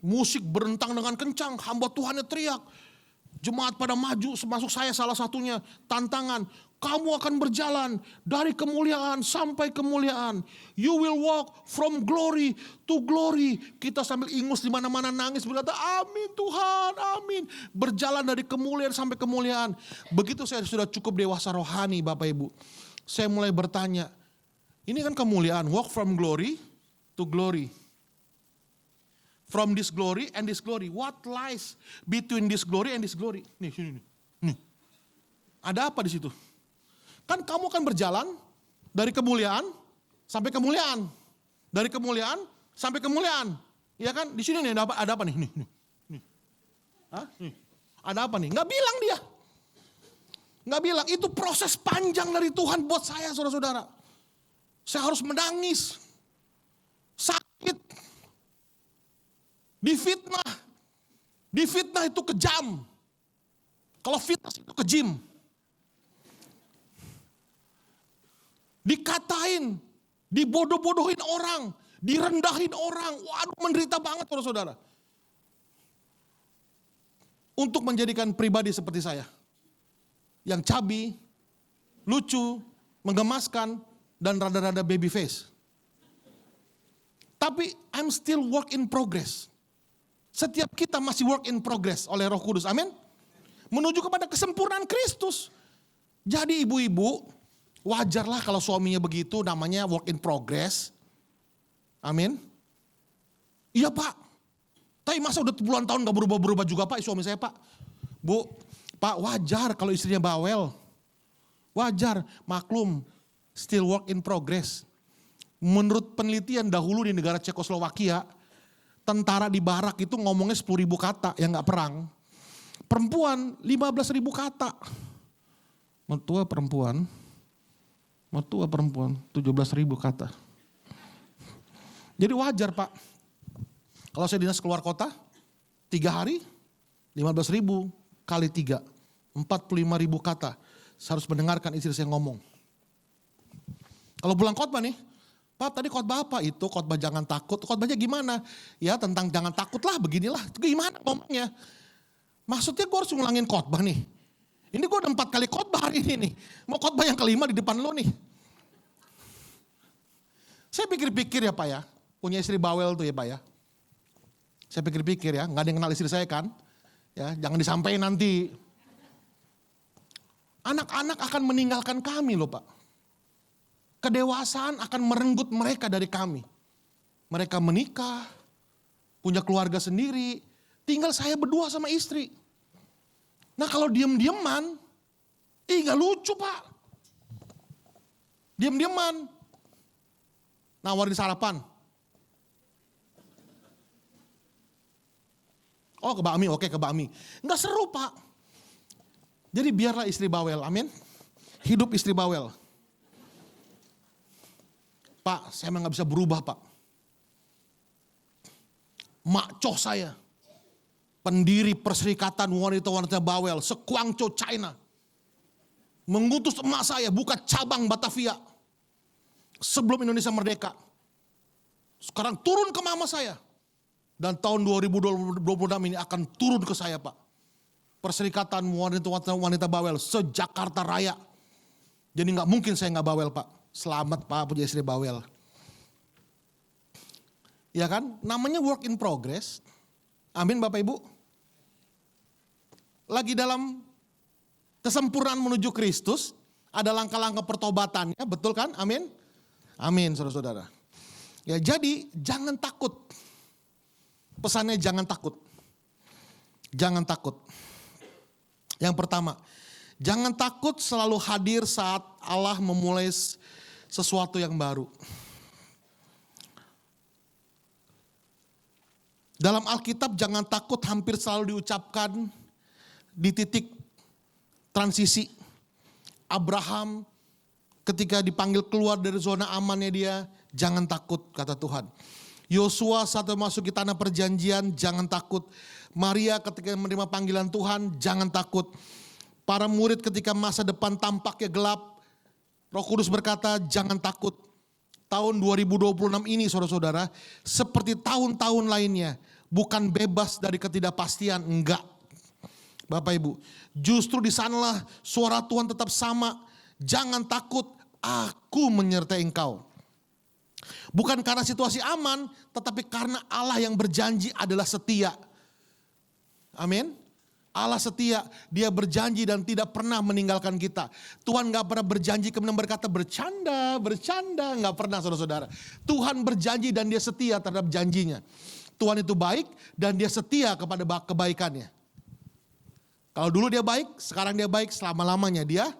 Musik berentang dengan kencang, hamba Tuhannya teriak. Jemaat pada maju, termasuk saya salah satunya, tantangan. Kamu akan berjalan dari kemuliaan sampai kemuliaan. You will walk from glory to glory. Kita sambil ingus di mana-mana nangis berkata, amin Tuhan, amin. Berjalan dari kemuliaan sampai kemuliaan. Begitu saya sudah cukup dewasa rohani Bapak Ibu. Saya mulai bertanya, ini kan kemuliaan, walk from glory to glory. From this glory and this glory. What lies between this glory and this glory? Nih, sini nih. Ada apa di situ? Kan kamu akan berjalan dari kemuliaan sampai kemuliaan. Dari kemuliaan sampai kemuliaan. Iya kan? Di sini nih ada apa nih? Nih. Hah? Nih. Ada apa nih? Nggak bilang dia. Nggak bilang. Itu proses panjang dari Tuhan buat saya saudara-saudara. Saya harus menangis. Sakit. Difitnah. Difitnah itu kejam. Kalau fitnah itu kejim. Dikatain, dibodoh-bodohin orang, direndahin orang. Waduh menderita banget saudara-saudara. Untuk menjadikan pribadi seperti saya. Yang cabi, lucu, menggemaskan, dan rada-rada baby face. Tapi I'm still work in progress. Setiap kita masih work in progress oleh Roh Kudus, amin. menuju kepada kesempurnaan Kristus. Jadi ibu-ibu, wajarlah kalau suaminya begitu, namanya work in progress. Amin. Iya Pak, tapi masa udah puluhan tahun gak berubah-berubah juga Pak suami saya Pak. Bu, Pak wajar kalau istrinya bawel. Wajar, maklum, still work in progress. Menurut penelitian dahulu di negara Cekoslowakia, tentara di barak itu ngomongnya 10.000 kata yang gak perang. Perempuan 15.000 kata. Mertua perempuan 17.000 kata. Jadi wajar Pak. Kalau saya dinas keluar kota, 3 hari, 15.000 kali 3, 45.000 kata. Saya harus mendengarkan istri saya ngomong. Kalau pulang khotbah nih, Pak tadi khotbah apa? Itu khotbah jangan takut. Khotbahnya gimana? Ya tentang jangan takut lah, beginilah. Gimana ngomongnya? Maksudnya gue harus ngulangin khotbah nih. Ini gue udah 4 kali khotbah hari ini nih. Mau khotbah yang kelima di depan lo nih. Saya pikir-pikir ya Pak ya. Punya istri bawel tuh ya Pak ya. Saya pikir-pikir ya, gak ada yang kenal istri saya kan. Ya, jangan disampaikan nanti. Anak-anak akan meninggalkan kami loh Pak. Kedewasaan akan merenggut mereka dari kami. Mereka menikah, punya keluarga sendiri, tinggal saya berdua sama istri. Nah kalau diem-dieman, gak lucu Pak. Diem-dieman, nawarin sarapan. Oh ke bakmi, oke ke bakmi. Enggak seru Pak. Jadi biarlah istri bawel, amin. Hidup istri bawel. Pak, saya memang gak bisa berubah Pak. Makcoh saya, pendiri Perserikatan Wanita-Wanita Bawel, Sekuangco China. Mengutus emak saya buka cabang Batavia. Sebelum Indonesia merdeka. Sekarang turun ke mama saya. Dan tahun 2026 ini akan turun ke saya Pak. Perserikatan Wanita Bawel se-Jakarta Raya. Jadi gak mungkin saya gak bawel Pak. Selamat Pak punya istri bawel. Ya kan? Namanya work in progress. Amin Bapak Ibu. Lagi dalam kesempurnaan menuju Kristus. Ada langkah-langkah pertobatannya. Betul kan? Amin. Amin saudara-saudara. Ya jadi jangan takut. Pesannya jangan takut. Jangan takut. Yang pertama, jangan takut selalu hadir saat Allah memulai sesuatu yang baru. Dalam Alkitab jangan takut hampir selalu diucapkan di titik transisi. Abraham ketika dipanggil keluar dari zona amannya dia, jangan takut kata Tuhan. Yosua saat memasuki tanah perjanjian, jangan takut. Maria ketika menerima panggilan Tuhan, jangan takut. Para murid ketika masa depan tampaknya gelap, Roh Kudus berkata, jangan takut. Tahun 2026 ini saudara-saudara, seperti tahun-tahun lainnya, bukan bebas dari ketidakpastian, enggak. Bapak Ibu, justru di sanalah suara Tuhan tetap sama. Jangan takut, aku menyertai engkau. Bukan karena situasi aman, tetapi karena Allah yang berjanji adalah setia. Amin. Allah setia, dia berjanji dan tidak pernah meninggalkan kita. Tuhan gak pernah berjanji kemudian berkata bercanda, gak pernah saudara-saudara. Tuhan berjanji dan dia setia terhadap janjinya. Tuhan itu baik dan dia setia kepada kebaikannya. Kalau dulu dia baik, sekarang dia baik, selama-lamanya dia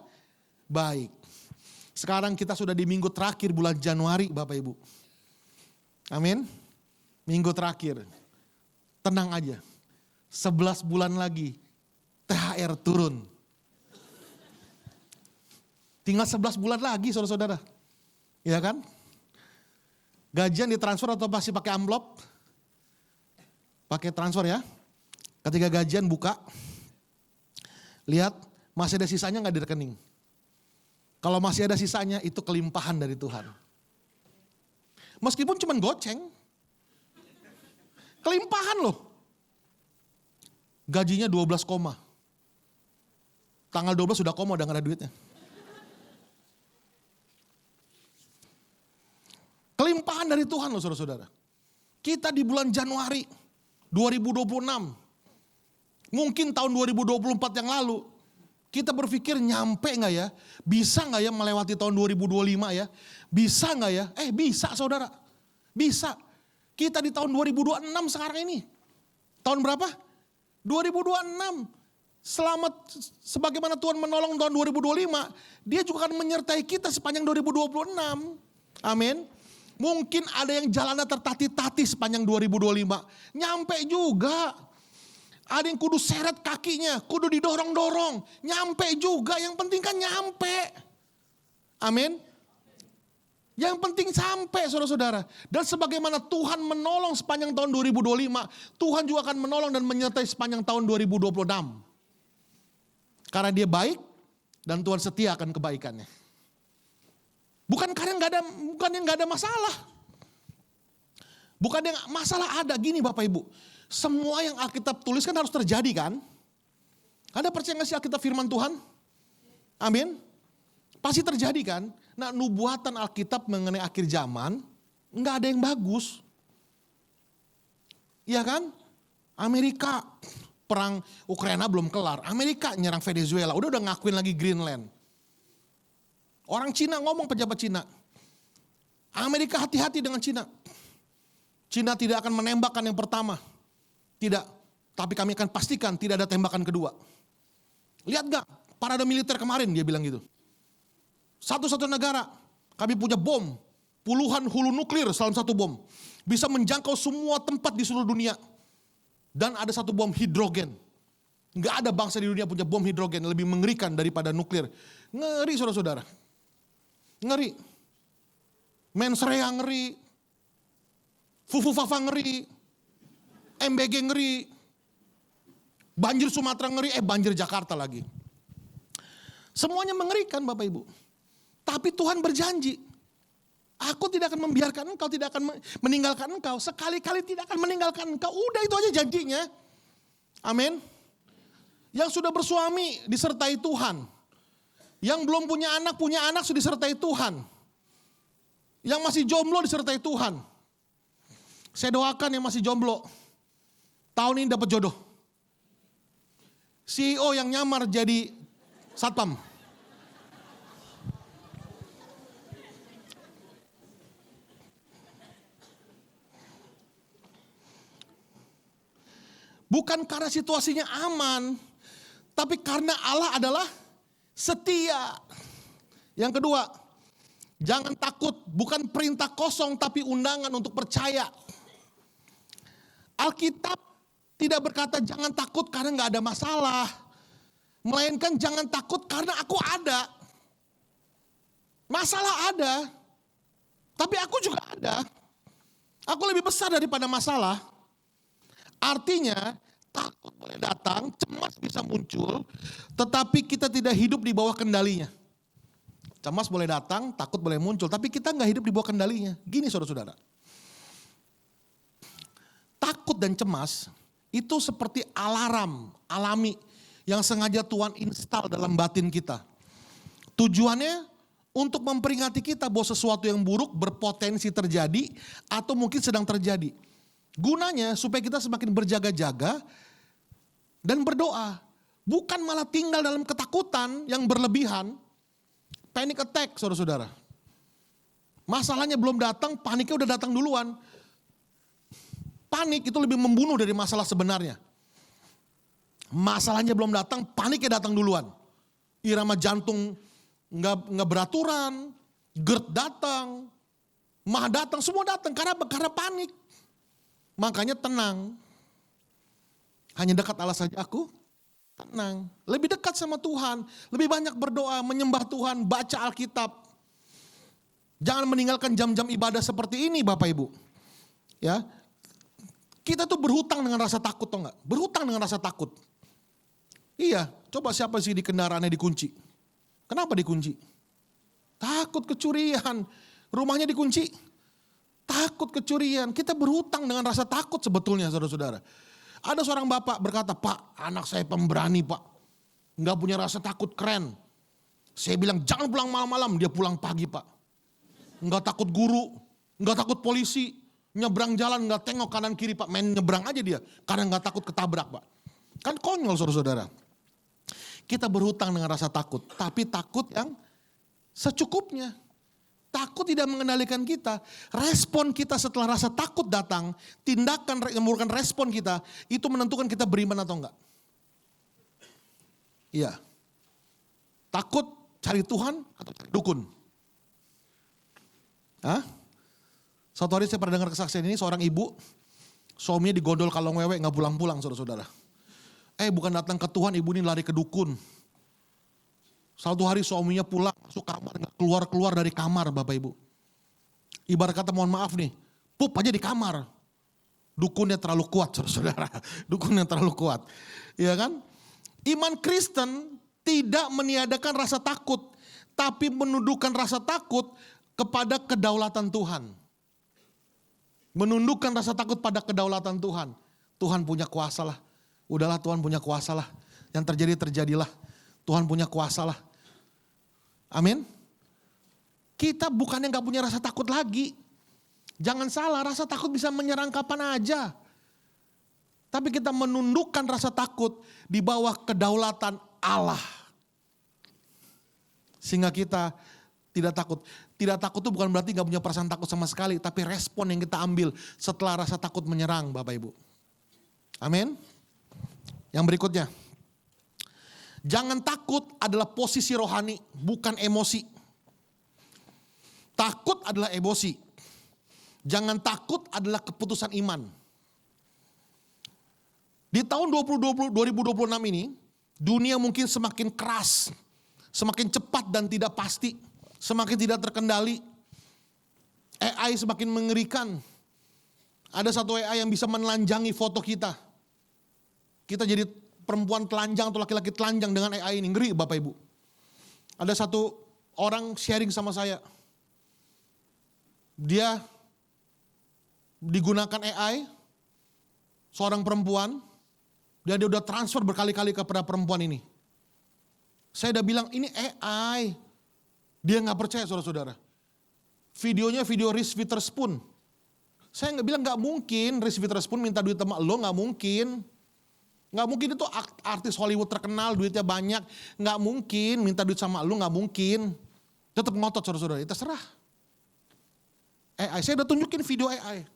baik. Sekarang kita sudah di minggu terakhir bulan Januari Bapak Ibu. Amin. Minggu terakhir. Tenang aja. 11 bulan lagi THR turun. Tinggal 11 bulan lagi saudara-saudara. Iya kan? Gajian ditransfer atau masih pakai amplop? Pakai transfer ya. Ketika gajian buka. Lihat masih ada sisanya gak di rekening. Kalau masih ada sisanya itu kelimpahan dari Tuhan. Meskipun cuma goceng. Kelimpahan loh. Gajinya 12 koma. Tanggal 12 sudah koma udah gak ada duitnya. Kelimpahan dari Tuhan loh saudara-saudara. Kita di bulan Januari 2026. Mungkin tahun 2024 yang lalu, kita berpikir nyampe gak ya? Bisa gak ya melewati tahun 2025 ya? Bisa gak ya? Bisa saudara. Bisa. Kita di tahun 2026 sekarang ini. Tahun berapa? 2026. Selamat sebagaimana Tuhan menolong tahun 2025. Dia juga akan menyertai kita sepanjang 2026. Amin. Mungkin ada yang jalannya tertatih-tatih sepanjang 2025. Nyampe juga. Ada yang kudu seret kakinya, kudu didorong-dorong. Nyampe juga, yang penting kan nyampe. Amin. Yang penting sampai saudara-saudara. Dan sebagaimana Tuhan menolong sepanjang tahun 2025, Tuhan juga akan menolong dan menyertai sepanjang tahun 2026. Karena dia baik dan Tuhan setia akan kebaikannya. Bukan karena nggak ada masalah. Bukan yang masalah ada, gini Bapak Ibu. Semua yang Alkitab tulis kan harus terjadi kan? Anda percaya gak sih Alkitab firman Tuhan? Amin. Pasti terjadi kan? Nah, nubuatan Alkitab mengenai akhir zaman nggak ada yang bagus. Iya kan? Amerika perang Ukraina belum kelar. Amerika nyerang Venezuela, udah ngakuin lagi Greenland. Orang Cina ngomong, pejabat Cina, Amerika hati-hati dengan Cina. Cina tidak akan menembakkan yang pertama. Tidak, tapi kami akan pastikan tidak ada tembakan kedua. Lihat gak parade militer kemarin, dia bilang gitu. Satu-satu negara, kami punya bom, puluhan hulu nuklir dalam satu bom. Bisa menjangkau semua tempat di seluruh dunia. Dan ada satu bom hidrogen. Gak ada bangsa di dunia punya bom hidrogen lebih mengerikan daripada nuklir. Ngeri saudara-saudara. Ngeri. Mensrea ngeri. Fufu-fafa ngeri. MBG ngeri. Banjir Sumatera ngeri, banjir Jakarta lagi. Semuanya mengerikan Bapak Ibu. Tapi Tuhan berjanji, aku tidak akan membiarkan engkau, tidak akan meninggalkan engkau. Sekali-kali tidak akan meninggalkan engkau. Udah itu aja janjinya. Amin. Yang sudah bersuami disertai Tuhan. Yang belum punya anak sudah disertai Tuhan. Yang masih jomblo disertai Tuhan. Saya doakan yang masih jomblo, tahun ini dapat jodoh. CEO yang nyamar jadi satpam. Bukan karena situasinya aman, tapi karena Allah adalah setia. Yang kedua, jangan takut, bukan perintah kosong tapi undangan untuk percaya. Alkitab tidak berkata jangan takut karena gak ada masalah. Melainkan jangan takut karena aku ada. Masalah ada, tapi aku juga ada. Aku lebih besar daripada masalah. Artinya takut boleh datang, cemas bisa muncul, tetapi kita tidak hidup di bawah kendalinya. Cemas boleh datang, takut boleh muncul, tapi kita gak hidup di bawah kendalinya. Gini saudara-saudara. Takut dan cemas itu seperti alarm alami yang sengaja Tuhan install dalam batin kita. Tujuannya untuk memperingati kita bahwa sesuatu yang buruk berpotensi terjadi atau mungkin sedang terjadi. Gunanya supaya kita semakin berjaga-jaga dan berdoa. Bukan malah tinggal dalam ketakutan yang berlebihan. Panic attack saudara-saudara. Masalahnya belum datang, paniknya udah datang duluan. Panik itu lebih membunuh dari masalah sebenarnya. Masalahnya belum datang, paniknya datang duluan. Irama jantung nggak beraturan, GERD datang, MAH datang, semua datang karena panik. Makanya tenang. Hanya dekat Allah saja aku tenang. Lebih dekat sama Tuhan, lebih banyak berdoa, menyembah Tuhan, baca Alkitab. Jangan meninggalkan jam-jam ibadah seperti ini Bapak Ibu. Ya. Kita tuh berhutang dengan rasa takut, tau gak? Berhutang dengan rasa takut. Iya, coba siapa sih di kendaraannya dikunci? Kenapa dikunci? Takut kecurian. Rumahnya dikunci. Takut kecurian. Kita berhutang dengan rasa takut sebetulnya saudara-saudara. Ada seorang bapak berkata, Pak, anak saya pemberani Pak. Gak punya rasa takut, keren. Saya bilang jangan pulang malam-malam, dia pulang pagi Pak. Gak takut guru, gak takut polisi. Nyebrang jalan gak tengok kanan kiri Pak, main nyebrang aja dia. Karena gak takut ketabrak Pak. Kan konyol saudara-saudara. Kita berhutang dengan rasa takut, tapi takut yang secukupnya. Takut tidak mengendalikan kita. Respon kita setelah rasa takut datang, tindakan yang merupakan respon kita, itu menentukan kita beriman atau enggak. Iya. Takut cari Tuhan atau cari dukun? Hah? Suatu hari saya pernah dengar kesaksian ini, seorang ibu, suaminya digondol kalong wewe, gak pulang-pulang saudara-saudara. Bukan datang ke Tuhan, ibu ini lari ke dukun. Suatu hari suaminya pulang, masuk kamar, gak keluar-keluar dari kamar Bapak Ibu. Ibarat kata mohon maaf nih, pup aja di kamar. Dukunnya terlalu kuat saudara-saudara. Dukunnya terlalu kuat. Iya kan? Iman Kristen tidak meniadakan rasa takut. Tapi menundukkan rasa takut kepada kedaulatan Tuhan. Menundukkan rasa takut pada kedaulatan Tuhan. Tuhan punya kuasa lah. Udahlah Tuhan punya kuasa lah. Yang terjadi terjadilah. Tuhan punya kuasa lah. Amin. Kita bukannya gak punya rasa takut lagi. Jangan salah, rasa takut bisa menyerang kapan aja. Tapi kita menundukkan rasa takut di bawah kedaulatan Allah. Sehingga kita tidak takut. Tidak takut itu bukan berarti gak punya perasaan takut sama sekali. Tapi respon yang kita ambil setelah rasa takut menyerang Bapak Ibu. Amin. Yang berikutnya. Jangan takut adalah posisi rohani, bukan emosi. Takut adalah emosi. Jangan takut adalah keputusan iman. Di tahun 2026 ini, dunia mungkin semakin keras, semakin cepat dan tidak pasti, semakin tidak terkendali. AI semakin mengerikan. Ada satu AI yang bisa menelanjangi foto kita. Kita jadi perempuan telanjang atau laki-laki telanjang dengan AI ini. Ngeri Bapak Ibu. Ada satu orang sharing sama saya. Dia digunakan AI, seorang perempuan, dia udah transfer berkali-kali kepada perempuan ini. Saya udah bilang ini AI. Dia gak percaya saudara-saudara. Videonya video Reese Witherspoon. Saya gak bilang gak mungkin Reese Witherspoon minta duit sama lo, gak mungkin. Gak mungkin itu artis Hollywood terkenal, duitnya banyak. Gak mungkin minta duit sama lu, gak mungkin. Tetap ngotot saudara-saudara, itu terserah. AI, saya udah tunjukin video AI.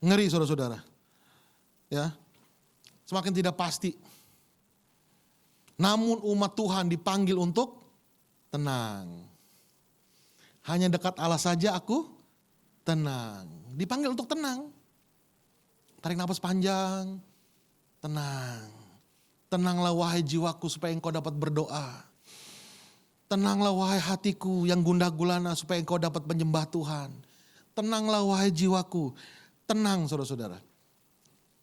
Ngeri saudara-saudara. Ya, semakin tidak pasti. Namun umat Tuhan dipanggil untuk tenang. Hanya dekat Allah saja aku tenang. Dipanggil untuk tenang. Tarik nafas panjang, tenang. Tenanglah wahai jiwaku supaya engkau dapat berdoa. Tenanglah wahai hatiku yang gundah gulana supaya engkau dapat menyembah Tuhan. Tenanglah wahai jiwaku. Tenang saudara-saudara.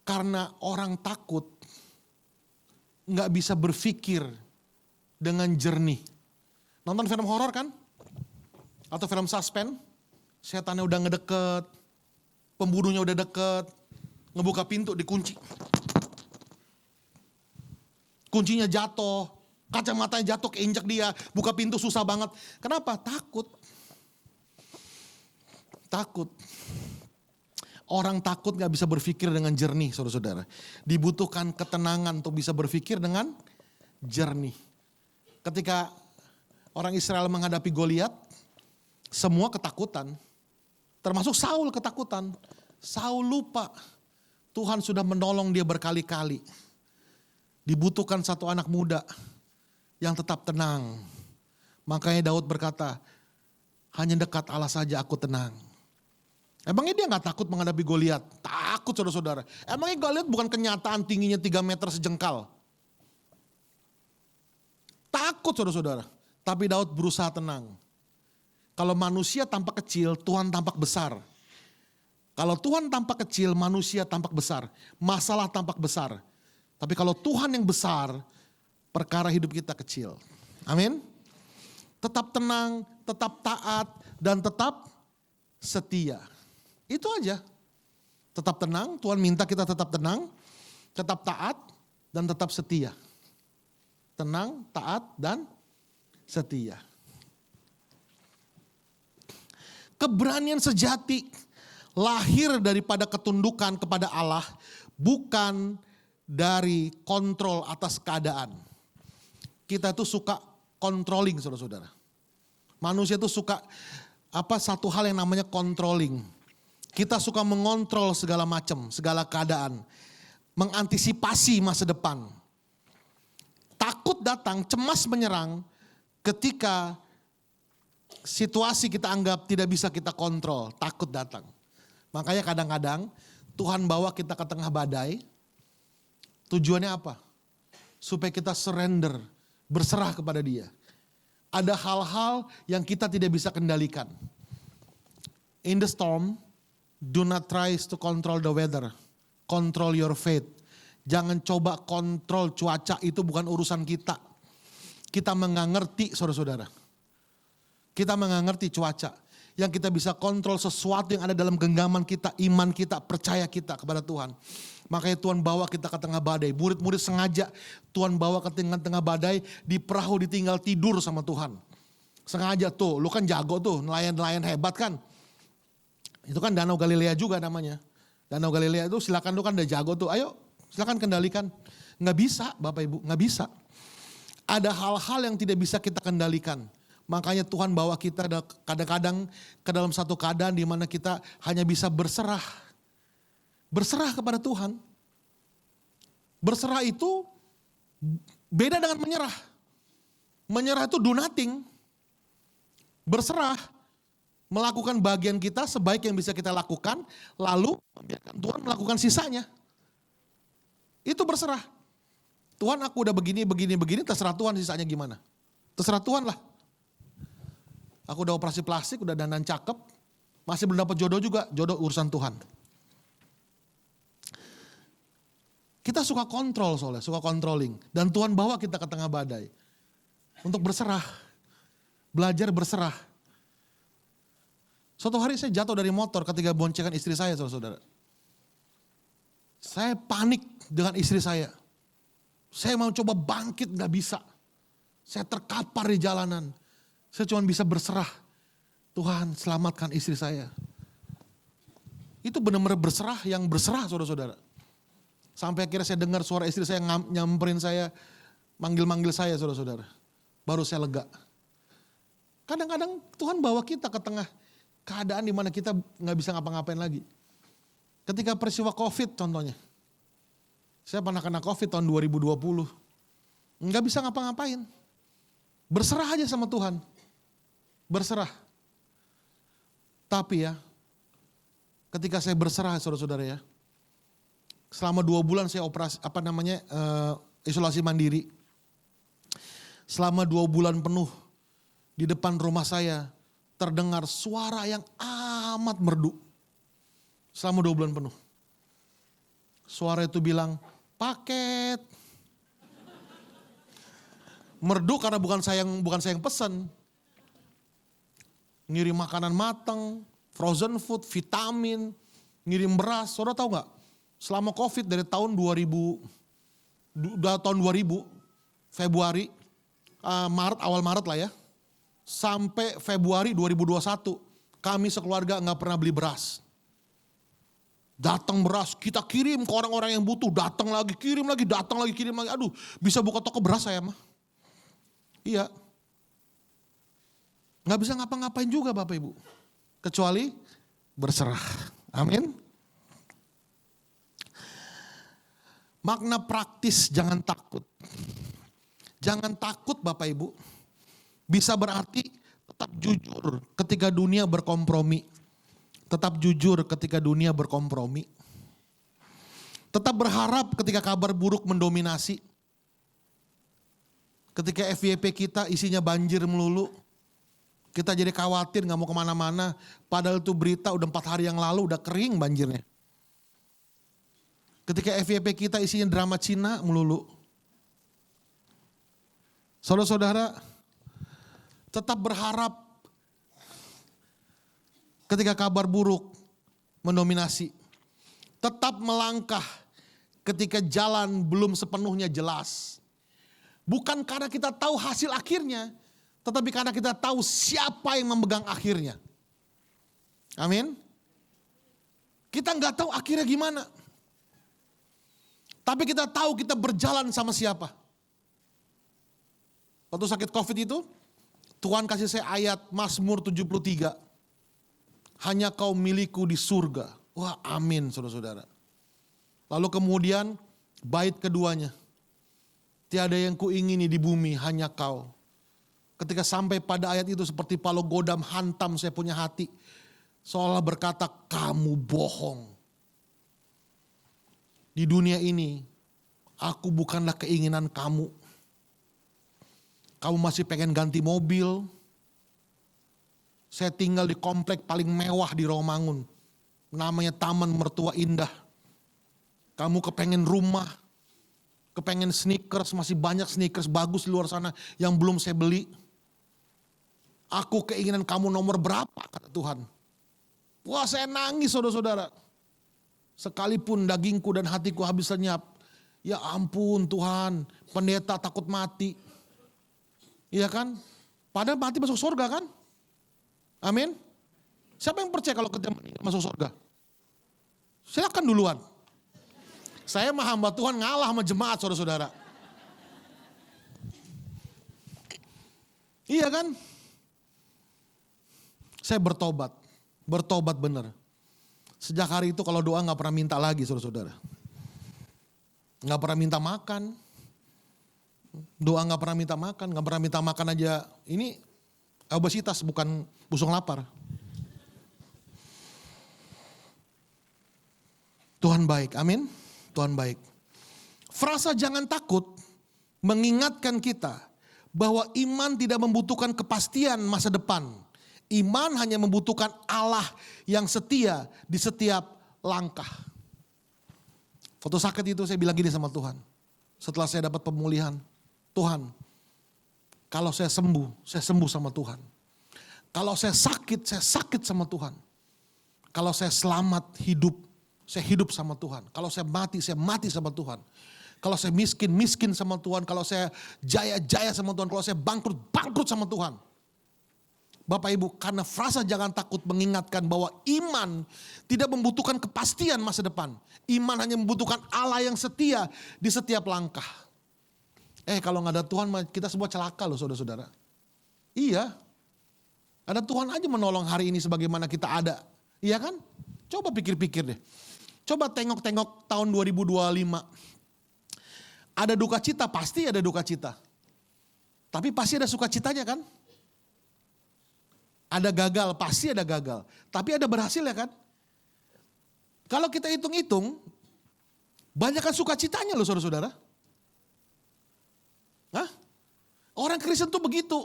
Karena orang takut gak bisa berpikir dengan jernih. Nonton film horor kan? Atau film suspense? Setannya udah ngedeket, pembunuhnya udah deket. Ngebuka pintu dikunci. Kuncinya jatuh. Kacamatanya jatuh keinjak dia. Buka pintu susah banget. Kenapa? Takut. Takut. Orang takut gak bisa berpikir dengan jernih saudara-saudara. Dibutuhkan ketenangan untuk bisa berpikir dengan jernih. Ketika orang Israel menghadapi Goliat, semua ketakutan. Termasuk Saul ketakutan. Saul lupa. Tuhan sudah menolong dia berkali-kali. Dibutuhkan satu anak muda yang tetap tenang. Makanya Daud berkata, hanya dekat Allah saja aku tenang. Emangnya dia gak takut menghadapi Goliat? Takut saudara-saudara. Emangnya Goliat bukan kenyataan tingginya 3 meter sejengkal? Takut saudara-saudara. Tapi Daud berusaha tenang. Kalau manusia tampak kecil, Tuhan tampak besar. Kalau Tuhan tampak kecil, manusia tampak besar. Masalah tampak besar. Tapi kalau Tuhan yang besar, perkara hidup kita kecil. Amin. Tetap tenang, tetap taat, dan tetap setia. Itu aja. Tetap tenang, Tuhan minta kita tetap tenang, tetap taat, dan tetap setia. Tenang, taat, dan setia. Keberanian sejati lahir daripada ketundukan kepada Allah, bukan dari kontrol atas keadaan. Kita itu suka controlling, saudara-saudara. Manusia itu suka satu hal yang namanya controlling. Kita suka mengontrol segala macam, segala keadaan. Mengantisipasi masa depan. Takut datang, cemas menyerang ketika situasi kita anggap tidak bisa kita kontrol. Takut datang. Makanya kadang-kadang Tuhan bawa kita ke tengah badai. Tujuannya apa? Supaya kita surrender, berserah kepada Dia. Ada hal-hal yang kita tidak bisa kendalikan. In the storm, do not try to control the weather. Control your faith. Jangan coba kontrol cuaca, itu bukan urusan kita. Kita nggak ngerti, saudara-saudara. Kita nggak ngerti cuaca. Yang kita bisa kontrol sesuatu yang ada dalam genggaman kita, iman kita, percaya kita kepada Tuhan. Makanya Tuhan bawa kita ke tengah badai. Murid-murid sengaja Tuhan bawa ke tengah badai, di perahu ditinggal tidur sama Tuhan. Sengaja tuh, lu kan jago tuh, nelayan-nelayan hebat kan. Itu kan Danau Galilea juga namanya. Danau Galilea itu silakan, lu kan udah jago tuh, ayo silakan kendalikan. Nggak bisa Bapak Ibu, nggak bisa. Ada hal-hal yang tidak bisa kita kendalikan. Makanya Tuhan bawa kita kadang-kadang ke dalam satu keadaan di mana kita hanya bisa berserah. Berserah kepada Tuhan. Berserah itu beda dengan menyerah. Menyerah itu do nothing. Berserah, melakukan bagian kita sebaik yang bisa kita lakukan, lalu membiarkan Tuhan melakukan sisanya. Itu berserah. Tuhan, aku udah begini, terserah Tuhan sisanya gimana. Terserah Tuhan lah. Aku udah operasi plastik, udah dandan cakep, masih belum dapat jodoh juga, jodoh urusan Tuhan. Kita suka kontrol soalnya, suka controlling. Dan Tuhan bawa kita ke tengah badai. Untuk berserah, belajar berserah. Suatu hari saya jatuh dari motor ketika boncengan istri saya, saudara-saudara. Saya panik dengan istri saya. Saya mau coba bangkit, gak bisa. Saya terkapar di jalanan. Saya cuma bisa berserah. Tuhan, selamatkan istri saya. Itu benar-benar berserah, yang berserah saudara-saudara. Sampai akhirnya saya dengar suara istri saya nyamperin saya, manggil-manggil saya saudara-saudara. Baru saya lega. Kadang-kadang Tuhan bawa kita ke tengah keadaan di mana kita gak bisa ngapa-ngapain lagi. Ketika peristiwa COVID contohnya. Saya pernah kena COVID tahun 2020. Gak bisa ngapa-ngapain. Berserah aja sama Tuhan. Berserah. Tapi ya, ketika saya berserah saudara-saudara ya. Selama 2 bulan saya operasi, isolasi mandiri. Selama 2 bulan penuh di depan rumah saya terdengar suara yang amat merdu. Selama 2 bulan penuh. Suara itu bilang, paket. Merdu karena bukan saya yang pesan. Ngirim makanan matang, frozen food, vitamin, ngirim beras. Saudara tahu nggak? Selama COVID dari tahun 2000, Februari, awal Maret lah ya. Sampai Februari 2021, kami sekeluarga nggak pernah beli beras. Datang beras, kita kirim ke orang-orang yang butuh, datang lagi, kirim lagi, datang lagi, kirim lagi. Aduh, bisa buka toko beras saya mah. Iya. Nggak bisa ngapa-ngapain juga Bapak Ibu. Kecuali berserah. Amin. Makna praktis, jangan takut. Jangan takut Bapak Ibu. Bisa berarti tetap jujur ketika dunia berkompromi. Tetap jujur ketika dunia berkompromi. Tetap berharap ketika kabar buruk mendominasi. Ketika FYP kita isinya banjir melulu. Kita jadi khawatir gak mau kemana-mana. Padahal itu berita udah 4 hari yang lalu udah kering banjirnya. Ketika FYP kita isinya drama Cina melulu. Saudara-saudara, tetap berharap ketika kabar buruk mendominasi. Tetap melangkah ketika jalan belum sepenuhnya jelas. Bukan karena kita tahu hasil akhirnya, tetapi karena kita tahu siapa yang memegang akhirnya. Amin. Kita nggak tahu akhirnya gimana. Tapi kita tahu kita berjalan sama siapa. Waktu sakit COVID itu, Tuhan kasih saya ayat Mazmur 73. Hanya kau milikku di surga. Wah, amin saudara-saudara. Lalu kemudian bait keduanya. Tiada yang kuingini di bumi, hanya kau. Ketika sampai pada ayat itu seperti palu godam hantam saya punya hati. Seolah berkata, kamu bohong. Di dunia ini, aku bukanlah keinginan kamu. Kamu masih pengen ganti mobil. Saya tinggal di komplek paling mewah di Rawamangun. Namanya Taman Mertua Indah. Kamu kepengen rumah. Kepengen sneakers, masih banyak sneakers bagus di luar sana yang belum saya beli. Aku keinginan kamu nomor berapa, kata Tuhan. Wah, saya nangis saudara-saudara. Sekalipun dagingku dan hatiku habis lenyap. Ya ampun Tuhan, pendeta takut mati. Iya kan? Padahal mati masuk surga kan? Amin. Siapa yang percaya kalau kita masuk surga? Silakan duluan. Saya mah hamba Tuhan ngalah sama jemaat saudara-saudara. Iya kan? Saya bertobat benar. Sejak hari itu kalau doa gak pernah minta lagi saudara-saudara. Gak pernah minta makan. Doa gak pernah minta makan aja. Ini obesitas bukan busung lapar. Tuhan baik, amin. Tuhan baik. Frasa jangan takut mengingatkan kita bahwa iman tidak membutuhkan kepastian masa depan. Iman hanya membutuhkan Allah yang setia di setiap langkah. Foto sakit itu saya bilang gini sama Tuhan. Setelah saya dapat pemulihan. Tuhan, kalau saya sembuh sama Tuhan. Kalau saya sakit sama Tuhan. Kalau saya selamat hidup, saya hidup sama Tuhan. Kalau saya mati sama Tuhan. Kalau saya miskin sama Tuhan. Kalau saya jaya sama Tuhan. Kalau saya bangkrut sama Tuhan. Bapak Ibu, karena frasa jangan takut mengingatkan bahwa iman tidak membutuhkan kepastian masa depan. Iman hanya membutuhkan Allah yang setia di setiap langkah. Kalau gak ada Tuhan kita semua celaka loh saudara-saudara. Iya. Ada Tuhan aja menolong hari ini sebagaimana kita ada. Iya kan? Coba pikir-pikir deh. Coba tengok-tengok tahun 2025. Ada duka cita, pasti ada duka cita. Tapi pasti ada sukacitanya kan? Ada gagal, pasti ada gagal. Tapi ada berhasil ya kan? Kalau kita hitung-hitung, banyak kan sukacitanya loh saudara-saudara. Hah? Orang Kristen tuh begitu.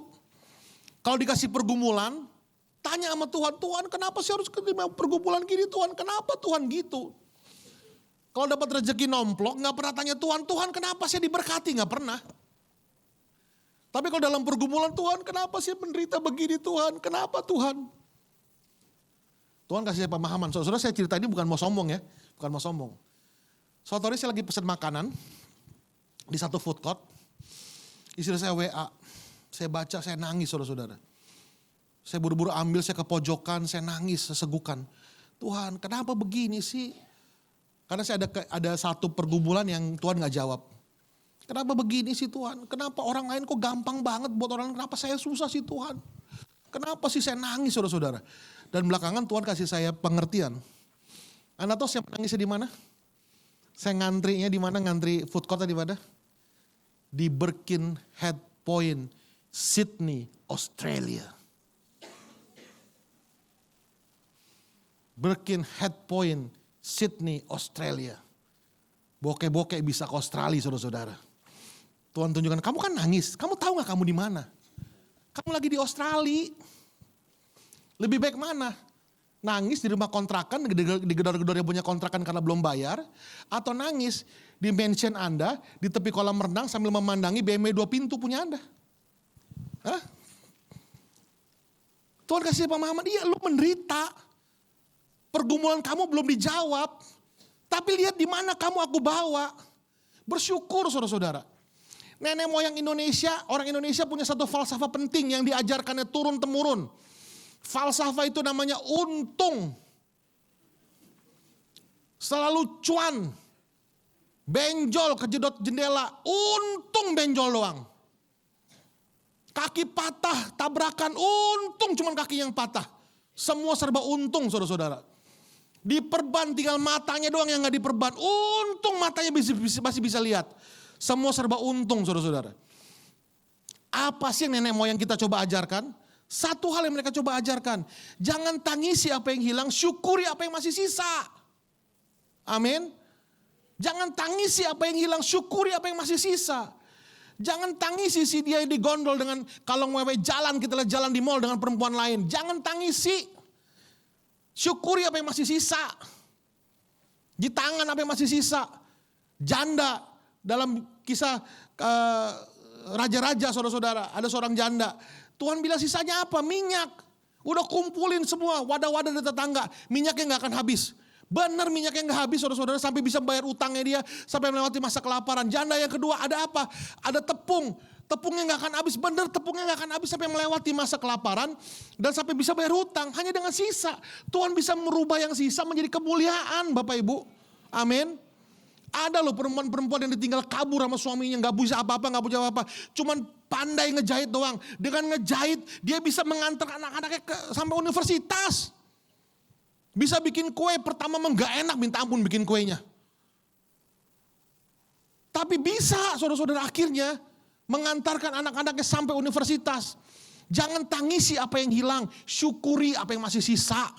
Kalau dikasih pergumulan, tanya sama Tuhan, Tuhan kenapa sih harus terima pergumulan gini Tuhan? Kenapa Tuhan gitu? Kalau dapat rezeki nomplok, gak pernah tanya Tuhan, Tuhan kenapa saya diberkati? Gak pernah. Tapi kalau dalam pergumulan, Tuhan kenapa sih menderita begini Tuhan? Kenapa Tuhan? Tuhan kasih saya pemahaman. Saudara saya cerita ini bukan mau sombong ya. Bukan mau sombong. Suatu hari saya lagi pesan makanan di satu food court. Istri saya WA. Saya baca, saya nangis saudara-saudara. Saya buru-buru ambil, saya ke pojokan, saya nangis, sesegukan. Tuhan kenapa begini sih? Karena saya ada satu pergumulan yang Tuhan gak jawab. Kenapa begini sih Tuhan? Kenapa orang lain kok gampang banget buat orang lain? Kenapa saya susah sih Tuhan? Kenapa sih saya nangis saudara-saudara? Dan belakangan Tuhan kasih saya pengertian. Anda tahu saya nangisnya di mana? Saya ngantrinya di mana? Ngantri food court di mana? Di Birkenhead Point, Sydney, Australia. Birkenhead Point, Sydney, Australia. Bokeh-bokeh bisa ke Australia saudara-saudara. Tuhan tunjukkan, kamu kan nangis. Kamu tahu gak kamu di mana? Kamu lagi di Australia. Lebih baik mana? Nangis di rumah kontrakan, di gedor-gedor yang punya kontrakan karena belum bayar. Atau nangis di mansion Anda, di tepi kolam renang sambil memandangi BMW 2 pintu punya Anda. Hah? Tuhan kasih pemahaman, iya lu menderita. Pergumulan kamu belum dijawab. Tapi lihat di mana kamu aku bawa. Bersyukur saudara-saudara. Nenek moyang Indonesia, orang Indonesia punya satu falsafah penting yang diajarkannya turun-temurun. Falsafah itu namanya untung. Selalu cuan. benjol kejedot jendela, untung benjol doang. Kaki patah, tabrakan, untung cuman kaki yang patah. Semua serba untung saudara-saudara. Diperban tinggal matanya doang yang gak diperban. Untung matanya masih bisa lihat. Semua serba untung saudara-saudara. Apa sih yang nenek moyang kita coba ajarkan? Satu hal yang mereka coba ajarkan. Jangan tangisi apa yang hilang, syukuri apa yang masih sisa. Amin. Jangan tangisi apa yang hilang, syukuri apa yang masih sisa. Jangan tangisi si dia digondol dengan kalong wewe jalan, kita lihat jalan di mall dengan perempuan lain. Jangan tangisi. Syukuri apa yang masih sisa. Di tangan apa yang masih sisa. Janda dalam kisah raja-raja saudara-saudara. Ada seorang janda. Tuhan bilang sisanya apa? Minyak. Udah kumpulin semua wadah-wadah dari tetangga. Minyaknya gak akan habis. Benar minyaknya gak habis saudara-saudara, sampai bisa bayar utangnya dia, sampai melewati masa kelaparan. Janda yang kedua ada apa? Ada tepung. Tepungnya gak akan habis, benar tepungnya gak akan habis sampai melewati masa kelaparan. Dan sampai bisa bayar hutang, hanya dengan sisa. Tuhan bisa merubah yang sisa menjadi kemuliaan Bapak Ibu. Amin. Ada loh perempuan-perempuan yang ditinggal kabur sama suaminya, gak bisa apa-apa, gak punya apa-apa. Cuman pandai ngejahit doang. Dengan ngejahit dia bisa mengantar anak-anaknya sampai universitas. Bisa bikin kue, pertama gak enak, minta ampun bikin kuenya. Tapi bisa saudara-saudara akhirnya mengantarkan anak-anaknya sampai universitas. Jangan tangisi apa yang hilang, syukuri apa yang masih sisa.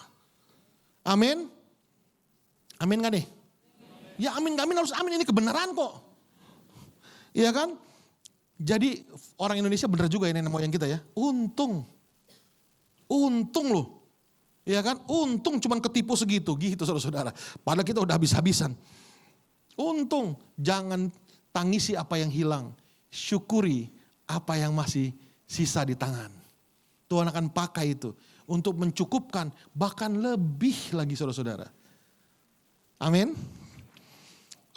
Amin. Amin gak nih? Ya amin gak amin, harus amin, ini kebenaran kok. Iya kan? Jadi orang Indonesia benar juga ya nenek moyang kita ya. Untung loh. Ya kan, untung cuman ketipu segitu, gitu saudara-saudara. Padahal kita udah habis-habisan. Untung, jangan tangisi apa yang hilang. Syukuri apa yang masih sisa di tangan. Tuhan akan pakai itu untuk mencukupkan, bahkan lebih lagi saudara-saudara. Amin.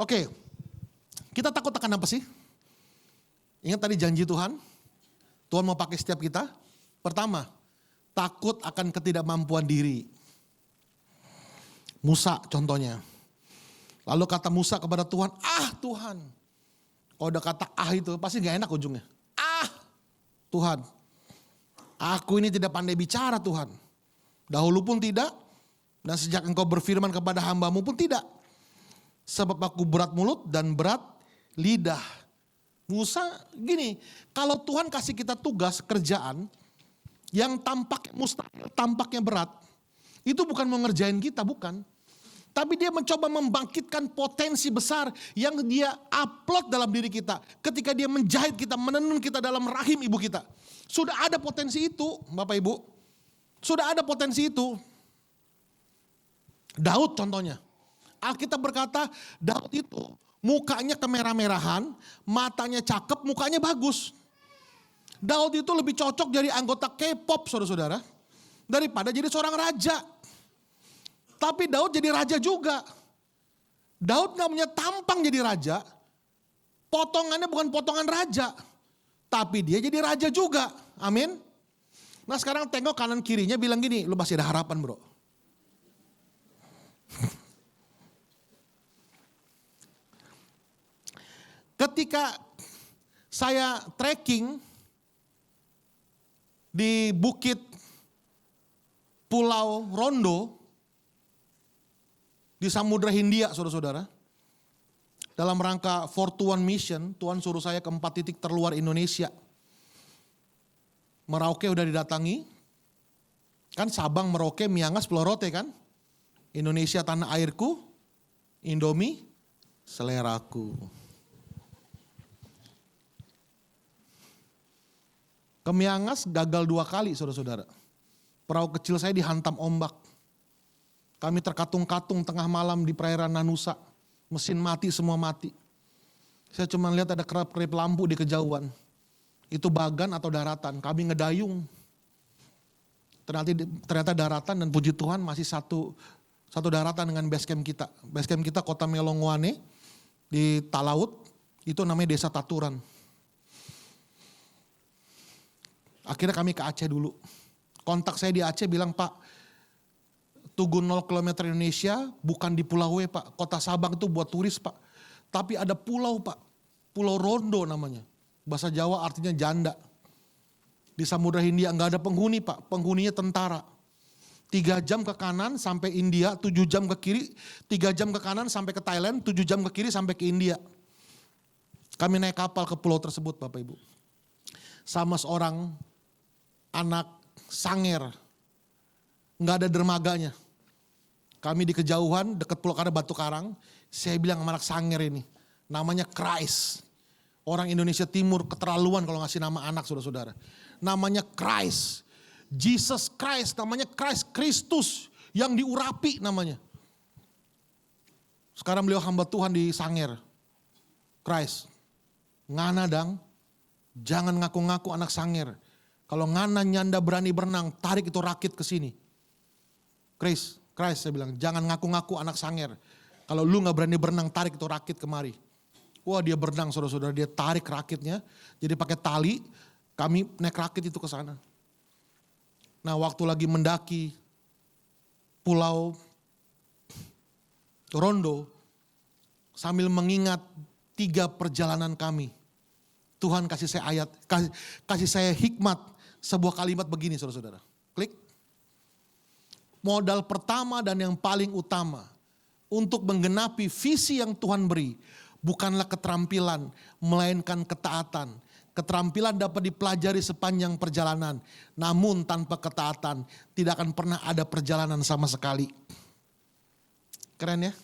Oke, kita takut akan apa sih? Ingat tadi janji Tuhan? Tuhan mau pakai setiap kita. Pertama, takut akan ketidakmampuan diri. Musa contohnya. Lalu kata Musa kepada Tuhan, Tuhan. Kalau udah kata itu pasti gak enak ujungnya. Tuhan, aku ini tidak pandai bicara Tuhan. Dahulu pun tidak, dan sejak engkau berfirman kepada hambamu pun tidak. Sebab aku berat mulut dan berat lidah. Musa gini, kalau Tuhan kasih kita tugas kerjaan, yang tampaknya berat, itu bukan mau ngerjain kita, bukan. Tapi dia mencoba membangkitkan potensi besar yang dia upload dalam diri kita. Ketika dia menjahit kita, menenun kita dalam rahim ibu kita. Sudah ada potensi itu Bapak Ibu. Sudah ada potensi itu. Daud contohnya. Alkitab berkata Daud itu mukanya kemerah-merahan, matanya cakep, mukanya bagus. Daud itu lebih cocok jadi anggota K-pop saudara-saudara. Daripada jadi seorang raja. Tapi Daud jadi raja juga. Daud gak punya tampang jadi raja. Potongannya bukan potongan raja. Tapi dia jadi raja juga. Amin. Nah sekarang tengok kanan kirinya bilang gini, lu masih ada harapan bro. Ketika saya trekking di bukit Pulau Rondo, di Samudra Hindia saudara-saudara. Dalam rangka 421 Mission, Tuhan suruh saya ke 4 titik terluar Indonesia. Merauke udah didatangi. Kan Sabang, Merauke, Miangas, Pulau Rote kan. Indonesia tanah airku, Indomie, seleraku. Ke Miangas gagal 2 kali saudara-saudara. Perahu kecil saya dihantam ombak. Kami terkatung-katung tengah malam di perairan Nanusa. Mesin mati, semua mati. Saya cuma lihat ada kerap-kerip lampu di kejauhan. Itu bagan atau daratan. Kami ngedayung. Ternyata daratan dan puji Tuhan masih satu daratan dengan base camp kita. Base camp kita kota Melongwane di Talaut. Itu namanya Desa Taturan. Akhirnya kami ke Aceh dulu. Kontak saya di Aceh bilang, Pak, Tugu 0 km Indonesia bukan di Pulau W Pak. Kota Sabang itu buat turis Pak. Tapi ada pulau Pak, Pulau Rondo namanya. Bahasa Jawa artinya janda. Di Samudra Hindia nggak ada penghuni Pak, penghuninya tentara. 3 jam ke kanan sampai India, 7 jam ke kiri, 3 jam ke kanan sampai ke Thailand, 7 jam ke kiri sampai ke India. Kami naik kapal ke pulau tersebut Bapak Ibu. Sama seorang anak sanger, nggak ada dermaganya. Kami di kejauhan dekat pulau karena batu karang, saya bilang sama anak sanger ini, namanya Christ. Orang Indonesia Timur keterlaluan kalau ngasih nama anak saudara-saudara. Namanya Christ. Jesus Christ, namanya Christ, Kristus yang diurapi namanya. Sekarang beliau hamba Tuhan di Sanger. Christ, ngana dang, jangan ngaku-ngaku anak Sanger. Kalau ngana nyanda berani berenang, tarik itu rakit ke sini. Christ saya bilang, jangan ngaku-ngaku anak Sanger. Kalau lu gak berani berenang, tarik itu rakit kemari. Wah dia berenang saudara-saudara, dia tarik rakitnya. Jadi pakai tali, kami naik rakit itu ke sana. Nah waktu lagi mendaki Pulau Rondo, sambil mengingat 3 perjalanan kami, Tuhan kasih saya ayat, kasih saya hikmat, sebuah kalimat begini saudara-saudara. Klik. Modal pertama dan yang paling utama untuk menggenapi visi yang Tuhan beri, bukanlah keterampilan, melainkan ketaatan. Keterampilan dapat dipelajari sepanjang perjalanan, namun tanpa ketaatan tidak akan pernah ada perjalanan sama sekali. Keren ya?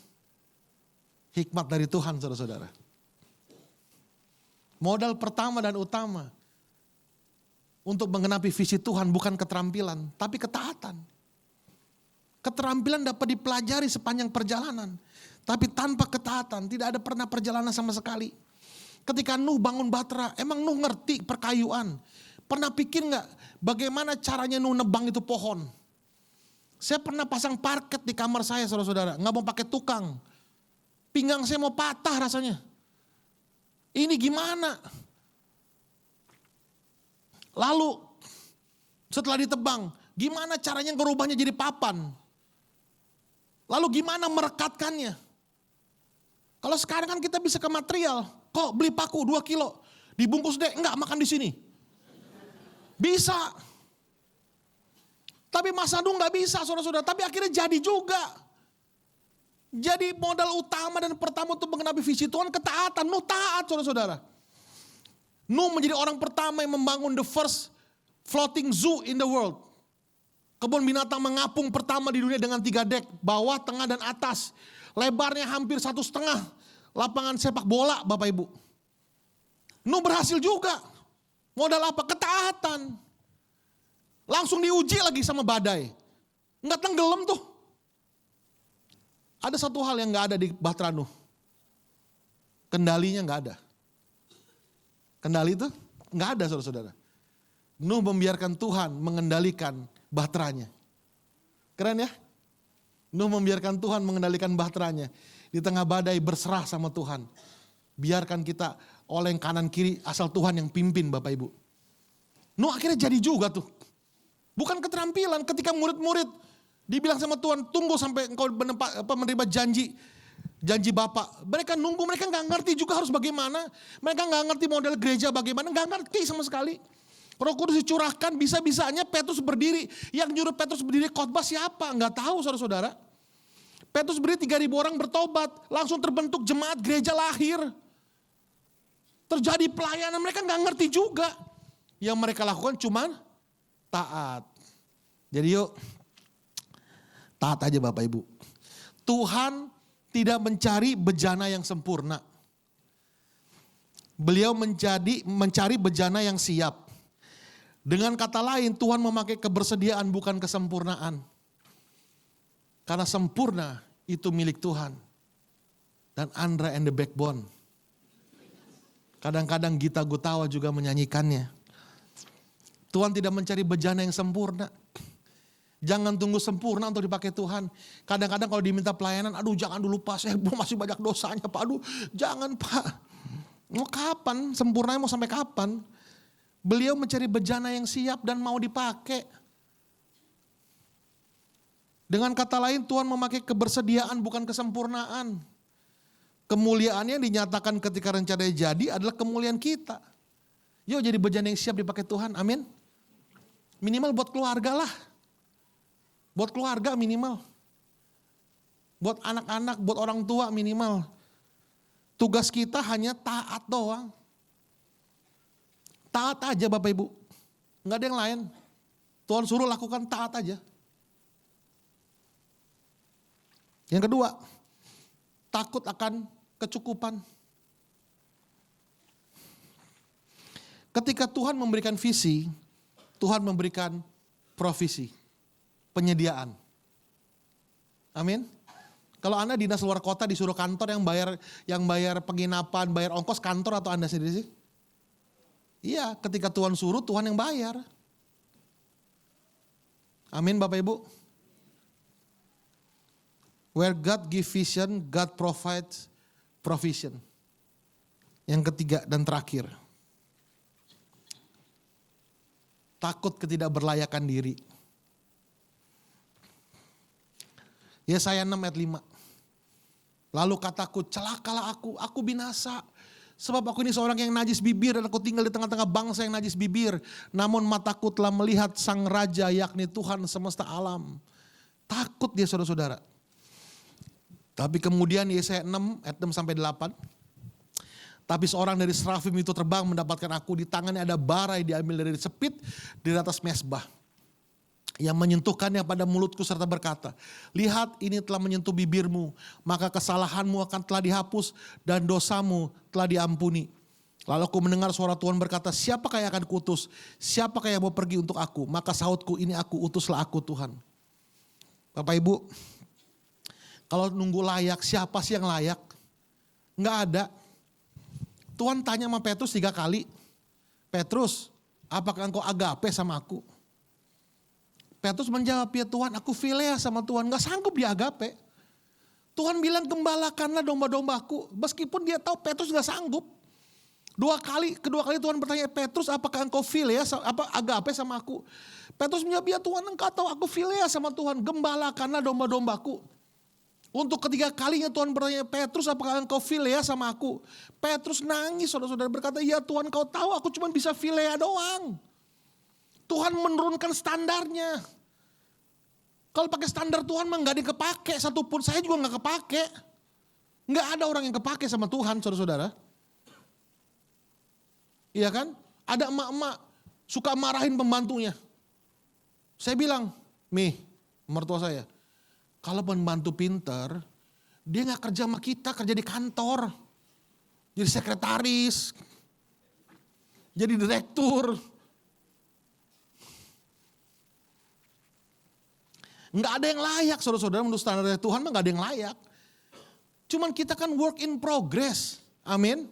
Hikmat dari Tuhan saudara-saudara. Modal pertama dan utama untuk menggenapi visi Tuhan bukan keterampilan, tapi ketaatan. Keterampilan dapat dipelajari sepanjang perjalanan, tapi tanpa ketaatan tidak ada pernah perjalanan sama sekali. Ketika Nuh bangun Batra, emang Nuh ngerti perkayuan? Pernah pikir gak bagaimana caranya Nuh nebang itu pohon? Saya pernah pasang parket di kamar saya saudara-saudara, gak mau pakai tukang. Pinggang saya mau patah rasanya. Ini gimana? Lalu setelah ditebang, gimana caranya ngerubahnya jadi papan? Lalu gimana merekatkannya? Kalau sekarang kan kita bisa ke material. Kok beli paku 2 kilo, dibungkus deh, enggak makan di sini. Bisa. Tapi masa Nuh enggak bisa saudara-saudara, tapi akhirnya jadi juga. Jadi modal utama dan pertama untuk menggenapi visi Tuhan ketaatan. Nuh taat saudara-saudara. Nuh menjadi orang pertama yang membangun the first floating zoo in the world. Kebun binatang mengapung pertama di dunia dengan 3 dek, bawah, tengah dan atas. Lebarnya hampir 1,5 lapangan sepak bola Bapak Ibu. Nuh berhasil juga. Modal apa? Ketaatan. Langsung diuji lagi sama badai. Enggak tenggelam tuh. Ada satu hal yang gak ada di Bahtera Nuh. Kendalinya gak ada. Kendali itu gak ada saudara-saudara. Nuh membiarkan Tuhan mengendalikan bahteranya. Keren ya? Nuh membiarkan Tuhan mengendalikan bahteranya. Di tengah badai berserah sama Tuhan. Biarkan kita oleng kanan kiri asal Tuhan yang pimpin Bapak Ibu. Nuh akhirnya jadi juga tuh. Bukan keterampilan, ketika murid-murid dibilang sama Tuhan, tunggu sampai engkau menerima janji Bapak. Mereka nunggu, mereka gak ngerti juga harus bagaimana. Mereka gak ngerti model gereja bagaimana, gak ngerti sama sekali. Roh Kudus dicurahkan, bisa-bisanya Petrus berdiri. Yang nyuruh Petrus berdiri khotbah siapa? Gak tahu saudara-saudara. Petrus berdiri 3.000 orang bertobat. Langsung terbentuk jemaat gereja lahir. Terjadi pelayanan, mereka gak ngerti juga. Yang mereka lakukan cuman taat. Jadi yuk, taat aja Bapak Ibu. Tuhan tidak mencari bejana yang sempurna. Beliau mencari bejana yang siap. Dengan kata lain, Tuhan memakai kebersediaan bukan kesempurnaan. Karena sempurna itu milik Tuhan. Dan Andra and the Backbone. Kadang-kadang Gita Gutawa juga menyanyikannya. Tuhan tidak mencari bejana yang sempurna. Jangan tunggu sempurna untuk dipakai Tuhan. Kadang-kadang kalau diminta pelayanan, aduh jangan dulu Pak, saya masih banyak dosanya Pak. Aduh jangan Pak. Mau kapan? Sempurnanya mau sampai kapan? Beliau mencari bejana yang siap dan mau dipakai. Dengan kata lain Tuhan memakai kebersediaan bukan kesempurnaan. Kemuliaannya yang dinyatakan ketika rencananya jadi adalah kemuliaan kita. Yuk jadi bejana yang siap dipakai Tuhan, amin. Minimal buat keluarga lah. Buat keluarga minimal. Buat anak-anak, buat orang tua minimal. Tugas kita hanya taat doang. Taat aja Bapak Ibu. Enggak ada yang lain. Tuhan suruh lakukan taat aja. Yang kedua, takut akan kecukupan. Ketika Tuhan memberikan visi, Tuhan memberikan provisi, penyediaan. Amin. Kalau Anda dinas luar kota disuruh kantor yang bayar penginapan, bayar ongkos kantor atau Anda sendiri sih? Iya, ketika Tuhan suruh Tuhan yang bayar. Amin Bapak Ibu. Where God give vision, God provides provision. Yang ketiga dan terakhir. Takut ketidakberlayakan diri. Yesaya 6 ayat 5. Lalu kataku, celakalah aku binasa. Sebab aku ini seorang yang najis bibir dan aku tinggal di tengah-tengah bangsa yang najis bibir. Namun mataku telah melihat sang raja yakni Tuhan semesta alam. Takut dia saudara-saudara. Tapi kemudian Yesaya 6 ayat 6 sampai 8. Tapi seorang dari serafim itu terbang mendapatkan aku, di tangannya ada bara yang diambil dari sepit di atas mesbah. Yang menyentuhkannya pada mulutku serta berkata, lihat ini telah menyentuh bibirmu, maka kesalahanmu akan telah dihapus dan dosamu telah diampuni. Lalu aku mendengar suara Tuhan berkata, siapakah yang akan kuutus? Siapakah yang mau pergi untuk aku? Maka sahutku, ini aku, utuslah aku Tuhan. Bapak Ibu, kalau nunggu layak, siapa sih yang layak? Enggak ada. Tuhan tanya sama Petrus 3 kali. Petrus, apakah engkau agape sama aku? Petrus menjawab, ya Tuhan aku filea sama Tuhan. Gak sanggup dia agape. Tuhan bilang gembalakanlah domba-dombaku. Meskipun dia tahu Petrus gak sanggup. Kedua kali Tuhan bertanya, Petrus apakah engkau filea, agape sama aku? Petrus menjawab, ya Tuhan engkau tahu aku filea sama Tuhan. Gembalakanlah domba-dombaku. Untuk ketiga kalinya Tuhan bertanya, Petrus apakah engkau filea sama aku? Petrus nangis, saudara-saudara berkata, ya Tuhan kau tahu aku cuma bisa filea doang. Tuhan menurunkan standarnya. Kalau pakai standar Tuhan mah gak ada yang kepake satupun. Saya juga gak kepake. Gak ada orang yang kepake sama Tuhan saudara-saudara. Iya kan? Ada emak-emak suka marahin pembantunya. Saya bilang, mertua saya. Kalau pembantu pinter, dia gak kerja sama kita, kerja di kantor. Jadi sekretaris, jadi direktur. Gak ada yang layak saudara-saudara, menurut standar Tuhan mah gak ada yang layak. Cuman kita kan work in progress. Amin.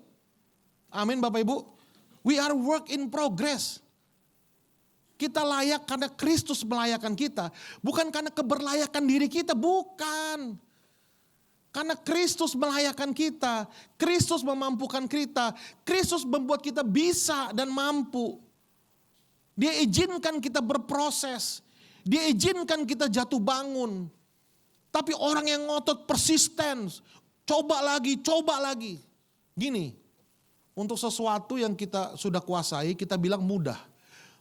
Amin Bapak Ibu. We are work in progress. Kita layak karena Kristus melayakkan kita. Bukan karena keberlayakan diri kita, bukan. Karena Kristus melayakkan kita. Kristus memampukan kita. Kristus membuat kita bisa dan mampu. Dia izinkan kita berproses. Dia izinkan kita jatuh bangun. Tapi orang yang ngotot persisten. Coba lagi. Gini, untuk sesuatu yang kita sudah kuasai, kita bilang mudah.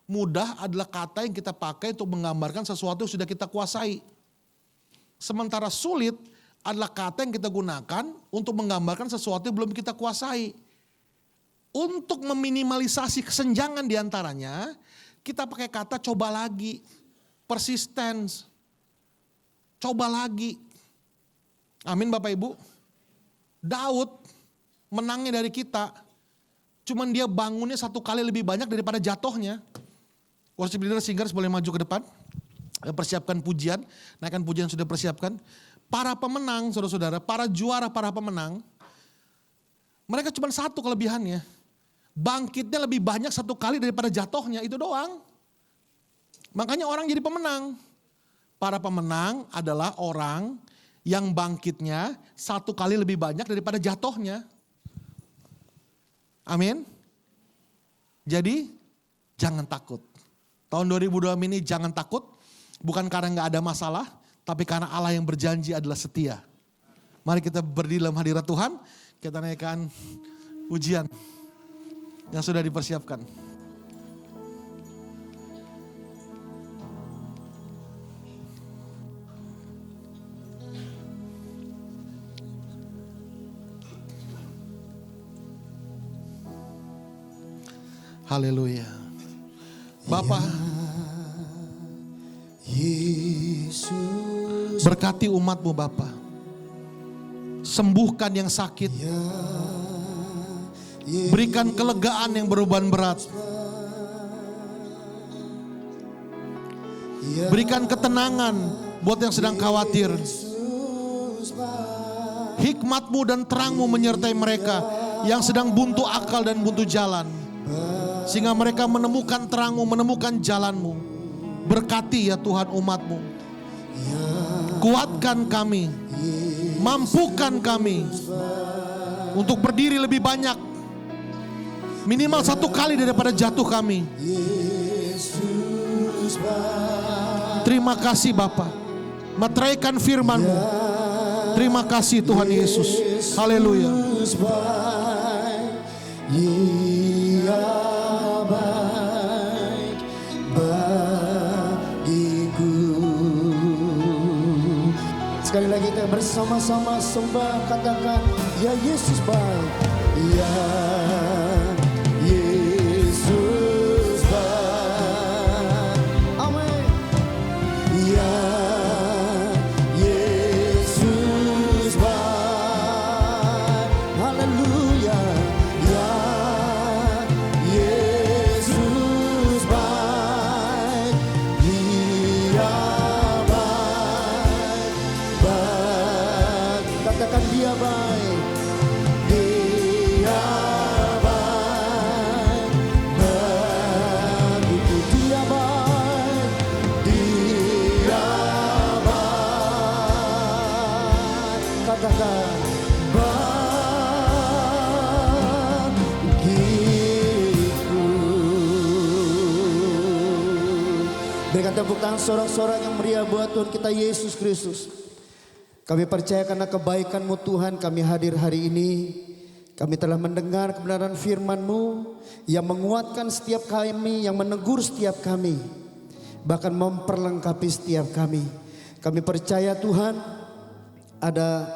Mudah adalah kata yang kita pakai untuk menggambarkan sesuatu yang sudah kita kuasai. Sementara sulit adalah kata yang kita gunakan untuk menggambarkan sesuatu yang belum kita kuasai. Untuk meminimalisasi kesenjangan diantaranya, kita pakai kata coba lagi, persistence, coba lagi. Amin Bapak Ibu. Daud menangnya dari kita, cuman dia bangunnya 1 kali lebih banyak daripada jatuhnya. Worship leader singers boleh maju ke depan. Persiapkan pujian, naikkan pujian sudah persiapkan. Para pemenang, saudara-saudara, para juara, para pemenang, mereka cuma 1 kelebihannya. Bangkitnya lebih banyak 1 kali daripada jatuhnya, itu doang. Makanya orang jadi pemenang. Para pemenang adalah orang yang bangkitnya 1 kali lebih banyak daripada jatuhnya. Amin. Jadi jangan takut. Tahun 2020 ini jangan takut. Bukan karena gak ada masalah, tapi karena Allah yang berjanji adalah setia. Mari kita berdiri dalam hadirat Tuhan. Kita naikkan pujian yang sudah dipersiapkan. Haleluya. Bapa, Yesus, berkati umat-Mu Bapa. Sembuhkan yang sakit. Berikan kelegaan yang beban berat. Berikan ketenangan buat yang sedang khawatir. Hikmat-Mu dan terang-Mu menyertai mereka yang sedang buntu akal dan buntu jalan. Sehingga mereka menemukan terang-Mu, menemukan jalan-Mu. Berkati ya Tuhan umat-Mu. Kuatkan kami. Mampukan kami. Untuk berdiri lebih banyak. Minimal 1 kali daripada jatuh kami. Terima kasih Bapa. Meteraikan firman-Mu. Terima kasih Tuhan Yesus. Haleluya. Ia baik bagiku. Sekali lagi kita bersama-sama sembah, katakan ya Yesus baik. Ya Yesus baik. Amin. Ya Yesus baik. Haleluya. Ya Yesus baik. Dia baik. Baik. Katakan dia baik. Dia baik. Bagiku dia baik. Dia baik. Katakan bagiku. Berikan tepuk tangan sorak-sorak yang meriah buat Tuhan kita Yesus Kristus. Kami percaya karena kebaikan-Mu Tuhan kami hadir hari ini. Kami telah mendengar kebenaran firman-Mu yang menguatkan setiap kami, yang menegur setiap kami. Bahkan memperlengkapi setiap kami. Kami percaya Tuhan ada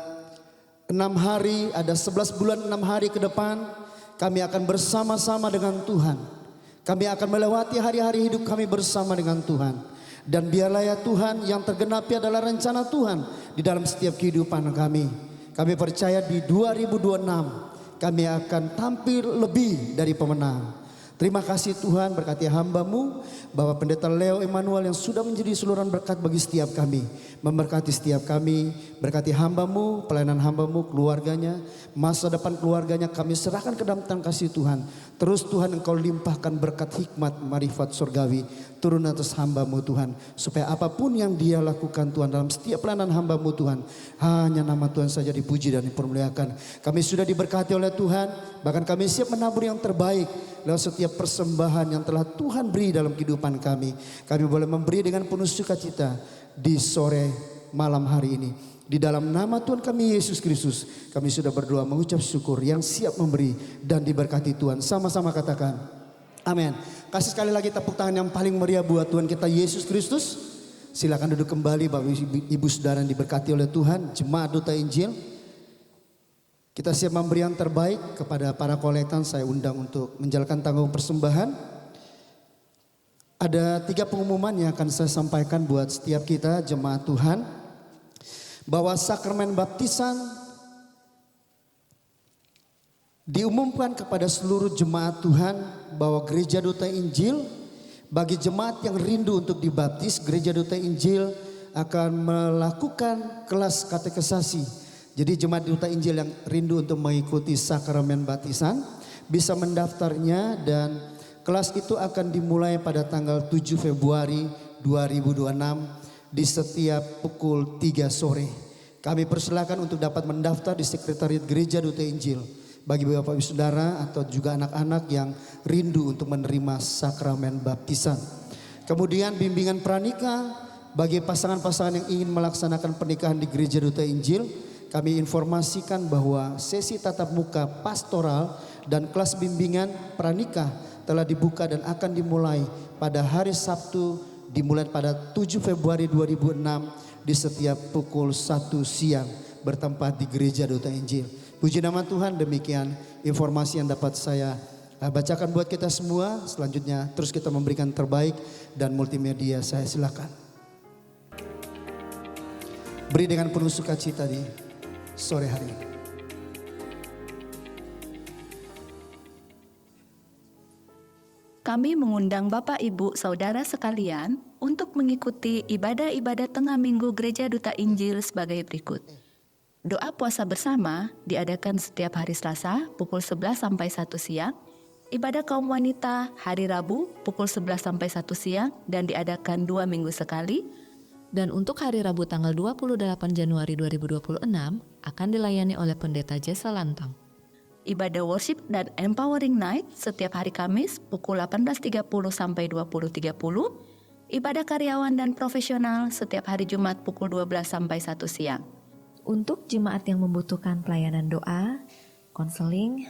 6 hari, ada 11 bulan 6 hari ke depan. Kami akan bersama-sama dengan Tuhan. Kami akan melewati hari-hari hidup kami bersama dengan Tuhan. Dan biarlah ya Tuhan yang tergenapi adalah rencana Tuhan di dalam setiap kehidupan kami. Kami percaya di 2026 kami akan tampil lebih dari pemenang. Terima kasih Tuhan, berkati hamba-Mu Bapak Pendeta Leo Emmanuel yang sudah menjadi saluran berkat bagi setiap kami. Memberkati setiap kami, berkati hamba-Mu, pelayanan hamba-Mu, keluarganya, masa depan keluarganya kami serahkan ke dalam tangan kasih Tuhan. Terus Tuhan Engkau limpahkan berkat hikmat marifat surgawi turun atas hamba-Mu Tuhan. Supaya apapun yang dia lakukan Tuhan dalam setiap pelayanan hamba-Mu Tuhan, hanya nama Tuhan saja dipuji dan dipermuliakan. Kami sudah diberkati oleh Tuhan, bahkan kami siap menabur yang terbaik lewat setiap persembahan yang telah Tuhan beri dalam kehidupan kami. Kami boleh memberi dengan penuh sukacita di sore malam hari ini. Di dalam nama Tuhan kami Yesus Kristus, kami sudah berdoa mengucap syukur yang siap memberi dan diberkati Tuhan. Sama-sama katakan amin. Kasih sekali lagi tepuk tangan yang paling meriah buat Tuhan kita Yesus Kristus. Silakan duduk kembali Bapak Ibu Saudara yang diberkati oleh Tuhan, jemaat Duta Injil. Kita siap memberi yang terbaik kepada para kolektan. Saya undang untuk menjalankan tanggung persembahan. Ada 3 pengumuman yang akan saya sampaikan buat setiap kita jemaat Tuhan. Bahwa sakramen baptisan diumumkan kepada seluruh jemaat Tuhan bahwa Gereja Duta Injil, bagi jemaat yang rindu untuk dibaptis, Gereja Duta Injil akan melakukan kelas katekisasi. Jadi jemaat Duta Injil yang rindu untuk mengikuti sakramen baptisan bisa mendaftarnya, dan kelas itu akan dimulai pada tanggal 7 Februari 2026 di setiap pukul 3 sore. Kami persilakan untuk dapat mendaftar di Sekretariat Gereja Duta Injil. Bagi Bapak Ibu Saudara atau juga anak-anak yang rindu untuk menerima sakramen baptisan. Kemudian bimbingan pranikah bagi pasangan-pasangan yang ingin melaksanakan pernikahan di Gereja Duta Injil. kami informasikan bahwa sesi tatap muka pastoral dan kelas bimbingan pranikah telah dibuka dan akan dimulai pada hari Sabtu dimulai pada 7 Februari 2006 di setiap pukul 1 siang bertempat di Gereja Duta Injil. Puji nama Tuhan, demikian informasi yang dapat saya bacakan buat kita semua. Selanjutnya terus kita memberikan terbaik dan multimedia, saya silakan. Beri dengan penuh sukacita di sore hari ini. Kami mengundang Bapak, Ibu, Saudara sekalian untuk mengikuti ibadah-ibadah tengah minggu Gereja Duta Injil sebagai berikut. Doa puasa bersama diadakan setiap hari Selasa pukul 11 sampai 1 siang. Ibadah kaum wanita hari Rabu pukul 11 sampai 1 siang dan diadakan 2 minggu sekali. Dan untuk hari Rabu tanggal 28 Januari 2026 akan dilayani oleh Pendeta Jessa Lantang. Ibadah worship dan empowering night setiap hari Kamis pukul 18.30 sampai 20.30. Ibadah karyawan dan profesional setiap hari Jumat pukul 12 sampai 1 siang. Untuk jemaat yang membutuhkan pelayanan doa, konseling,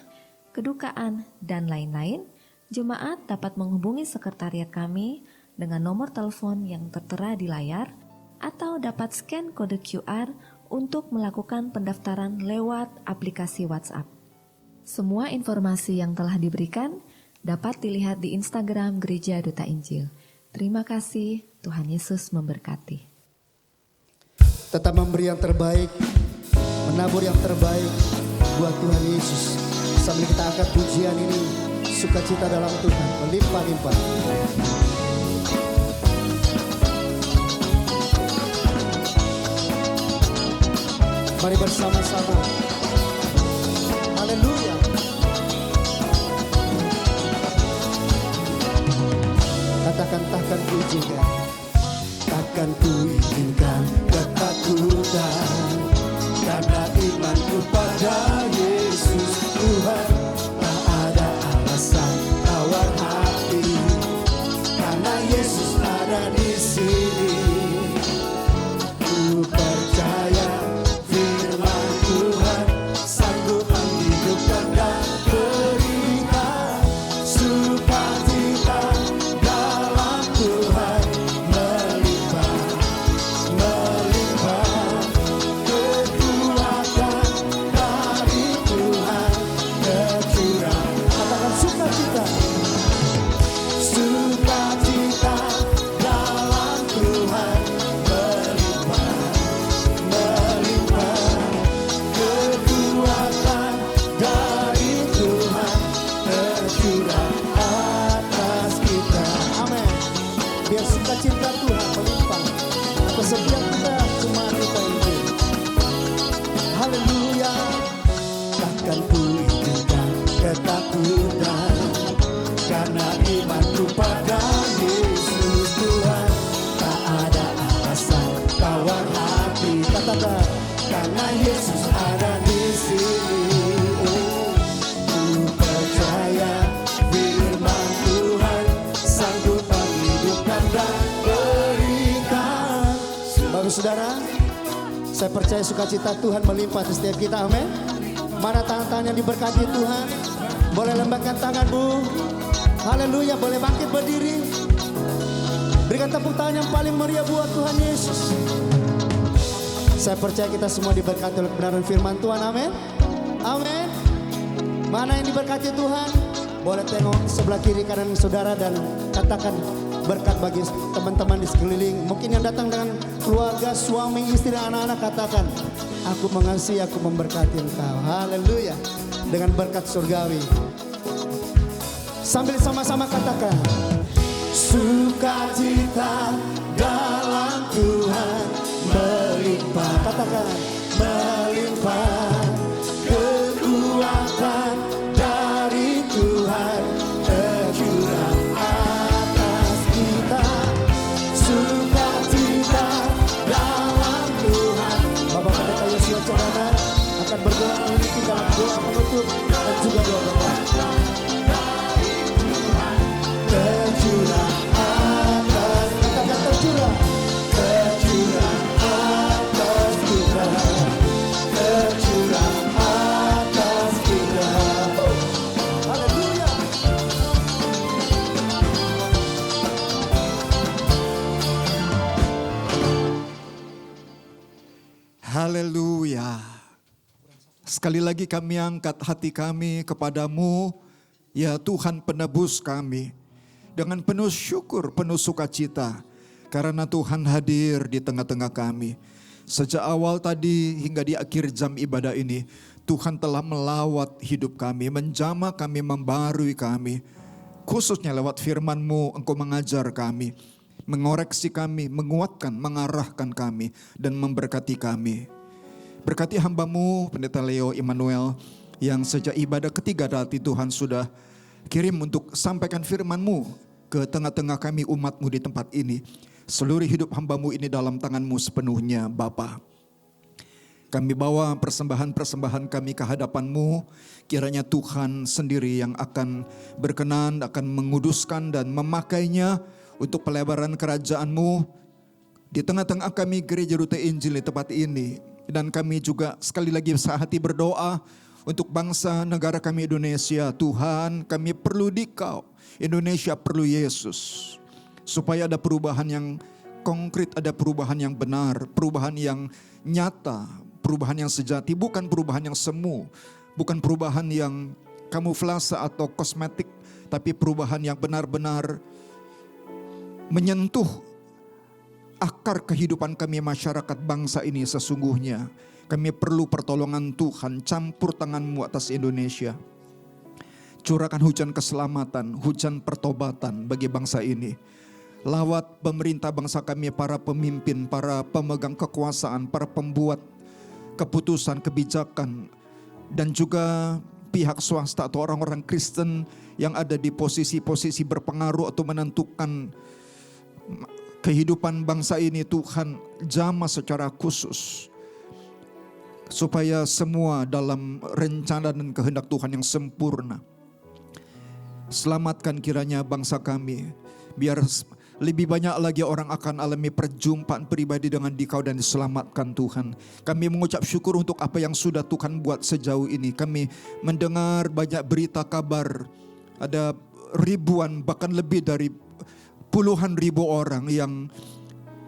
kedukaan, dan lain-lain, jemaat dapat menghubungi sekretariat kami dengan nomor telepon yang tertera di layar atau dapat scan kode QR untuk melakukan pendaftaran lewat aplikasi WhatsApp. Semua informasi yang telah diberikan dapat dilihat di Instagram Gereja Duta Injil. Terima kasih, Tuhan Yesus memberkati. Tetap memberi yang terbaik, menabur yang terbaik buat Tuhan Yesus. Sambil kita angkat pujian ini, sukacita dalam Tuhan melimpah-limpah. Mari bersama-sama. Haleluya. Katakan takkan ku izinkan, takkan ku izinkan ketakutan, karena imanku pada Yesus Tuhan. Tak ada alasan tawar hati, karena Yesus ada di sini. Ku percaya firman Tuhan sanggup menghidupkan dan berikan sukacita dalam Tuhan melimpah, melimpah kekuatan dari Tuhan tercurah. Katakan sukacita, sukacita dalam Tuhan melimpah, melimpah kekuatan dari Tuhan tercurah atas kita. Amin. Biar sukacita Tuhan melimpah atas setiap kita cuma kita ini. Haleluya. Takkan ku izinkan ketakutan, karena imanku pada Yesus Tuhan. Tak ada alasan tawar hati. Katakan, karena Yesus ada di sini. Ku percaya firman Tuhan sanggup menghidupkan dan berikan. Bagus saudara, saya percaya sukacita Tuhan melimpah di setiap kita. Amin. Mana tangan-tangan yang diberkati Tuhan? Boleh lembutkan tangan, Bu. Haleluya, boleh bangkit berdiri. Berikan tepuk tangan yang paling meriah buat Tuhan Yesus. Saya percaya kita semua diberkati oleh kebenaran firman Tuhan. Amin. Amin. Mana yang diberkati Tuhan? Boleh tengok sebelah kiri kanan saudara dan katakan berkat bagi teman-teman di sekeliling. Mungkin yang datang dengan keluarga, suami, istri, anak-anak, katakan, aku mengasihi, aku memberkati engkau. Haleluya. Dengan berkat surgawi. Sambil sama-sama katakan, sukacita dalam Tuhan melimpah. Katakan, melimpah kekuatan dari Tuhan tercurah atas kita. Sukacita dalam Tuhan. Bapak Pendeta Yosua Corona akan berdoa memiliki dalam doa penutup dan juga doa berkat. Tercurah atas, katakan tercurah, tercurah atas kita. Haleluya. Sekali lagi kami angkat hati kami kepadamu, ya Tuhan penebus kami. Dengan penuh syukur, penuh sukacita. Karena Tuhan hadir di tengah-tengah kami. Sejak awal tadi hingga di akhir jam ibadah ini, Tuhan telah melawat hidup kami, menjamah kami, membarui kami. Khususnya lewat firman-Mu, Engkau mengajar kami, mengoreksi kami, menguatkan, mengarahkan kami, dan memberkati kami. Berkati hamba-Mu, Pendeta Leo Immanuel, yang sejak ibadah ketiga tadi Tuhan sudah kirim untuk sampaikan firman-Mu ke tengah-tengah kami umat-Mu di tempat ini. Seluruh hidup hamba-Mu ini dalam tangan-Mu sepenuhnya, Bapa. Kami bawa persembahan-persembahan kami ke hadapan-Mu. Kiranya Tuhan sendiri yang akan berkenan, akan menguduskan dan memakainya untuk pelebaran kerajaan-Mu di tengah-tengah kami Gereja Duta Injil di tempat ini. Dan kami juga sekali lagi sehati berdoa untuk bangsa negara kami Indonesia. Tuhan, kami perlu Dikau. Indonesia perlu Yesus. Supaya ada perubahan yang konkret, ada perubahan yang benar, perubahan yang nyata, perubahan yang sejati, bukan perubahan yang semu, bukan perubahan yang kamuflase atau kosmetik, tapi perubahan yang benar-benar menyentuh akar kehidupan kami masyarakat bangsa ini sesungguhnya. Kami perlu pertolongan Tuhan, campur tangan-Mu atas Indonesia. Curahkan hujan keselamatan, hujan pertobatan bagi bangsa ini. Lawat pemerintah bangsa kami, para pemimpin, para pemegang kekuasaan, para pembuat keputusan, kebijakan, dan juga pihak swasta atau orang-orang Kristen yang ada di posisi-posisi berpengaruh atau menentukan kehidupan bangsa ini. Tuhan, jamah secara khusus supaya semua dalam rencana dan kehendak Tuhan yang sempurna. Selamatkan kiranya bangsa kami, biar lebih banyak lagi orang akan alami perjumpaan pribadi dengan Dikau dan diselamatkan Tuhan. Kami mengucap syukur untuk apa yang sudah Tuhan buat sejauh ini. Kami mendengar banyak berita kabar, ada ribuan bahkan lebih dari puluhan ribu orang yang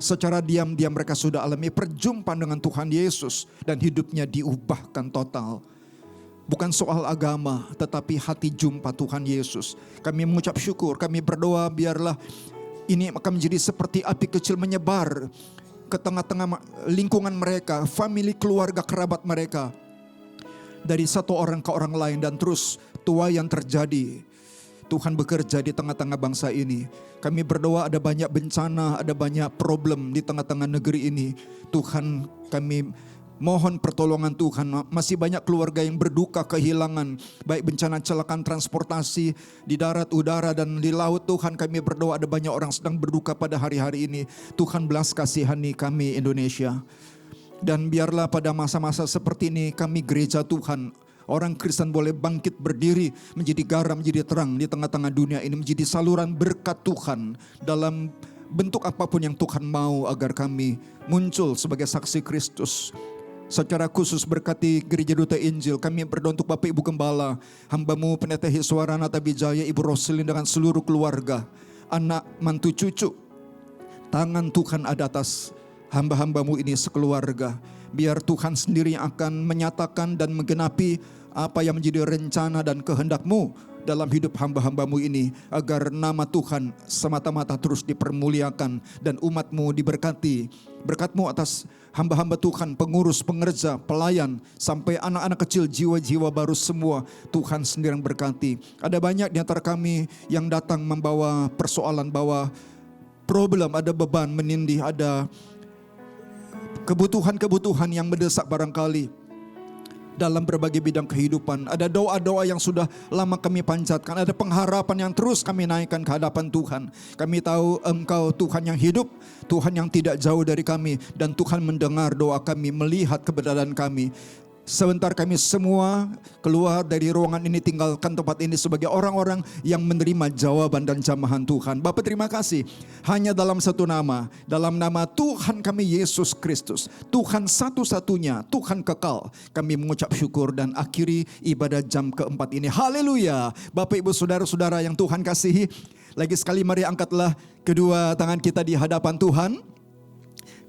secara diam-diam mereka sudah alami perjumpaan dengan Tuhan Yesus dan hidupnya diubahkan total. Bukan soal agama, tetapi hati jumpa Tuhan Yesus. Kami mengucap syukur, kami berdoa biarlah ini akan menjadi seperti api kecil menyebar ke tengah-tengah lingkungan mereka, famili, keluarga, kerabat mereka. Dari satu orang ke orang lain dan terus tuaian terjadi. Tuhan bekerja di tengah-tengah bangsa ini. Kami berdoa ada banyak bencana, ada banyak problem di tengah-tengah negeri ini. Tuhan, kami mohon pertolongan Tuhan. Masih banyak keluarga yang berduka kehilangan, baik bencana kecelakaan transportasi di darat, udara, dan di laut. Tuhan, kami berdoa ada banyak orang sedang berduka pada hari-hari ini. Tuhan, belas kasihani kami Indonesia. Dan biarlah pada masa-masa seperti ini kami gereja Tuhan, orang Kristen boleh bangkit berdiri menjadi garam, menjadi terang di tengah-tengah dunia ini, menjadi saluran berkat Tuhan dalam bentuk apapun yang Tuhan mau agar kami muncul sebagai saksi Kristus. Secara khusus berkati Gereja Duta Injil, kami berdoa untuk Bapak Ibu Gembala, hamba-Mu Pendeta Hiswara Nata Bijaya, Ibu Roselin dengan seluruh keluarga, anak, mantu, cucu. Tangan Tuhan ada atas hamba-hamba-Mu ini sekeluarga. Biar Tuhan sendiri yang akan menyatakan dan menggenapi apa yang menjadi rencana dan kehendak-Mu dalam hidup hamba-hamba-Mu ini, agar nama Tuhan semata-mata terus dipermuliakan dan umat-Mu diberkati. Berkat-Mu atas hamba-hamba Tuhan, pengurus, pengerja, pelayan, sampai anak-anak kecil, jiwa-jiwa baru semua, Tuhan sendiri yang berkati. Ada banyak di antara kami yang datang membawa persoalan, bawa problem, ada beban menindih, ada kebutuhan-kebutuhan yang mendesak barangkali dalam berbagai bidang kehidupan. Ada doa-doa yang sudah lama kami panjatkan, ada pengharapan yang terus kami naikkan ke hadapan Tuhan. Kami tahu Engkau Tuhan yang hidup, Tuhan yang tidak jauh dari kami, dan Tuhan mendengar doa kami, melihat keberadaan kami. Sebentar kami semua keluar dari ruangan ini, tinggalkan tempat ini sebagai orang-orang yang menerima jawaban dan jamahan Tuhan. Bapa, terima kasih. Hanya dalam satu nama, dalam nama Tuhan kami Yesus Kristus, Tuhan satu-satunya, Tuhan kekal, kami mengucap syukur dan akhiri ibadah jam keempat ini. Haleluya. Bapak Ibu Saudara-saudara yang Tuhan kasihi, lagi sekali mari angkatlah kedua tangan kita di hadapan Tuhan.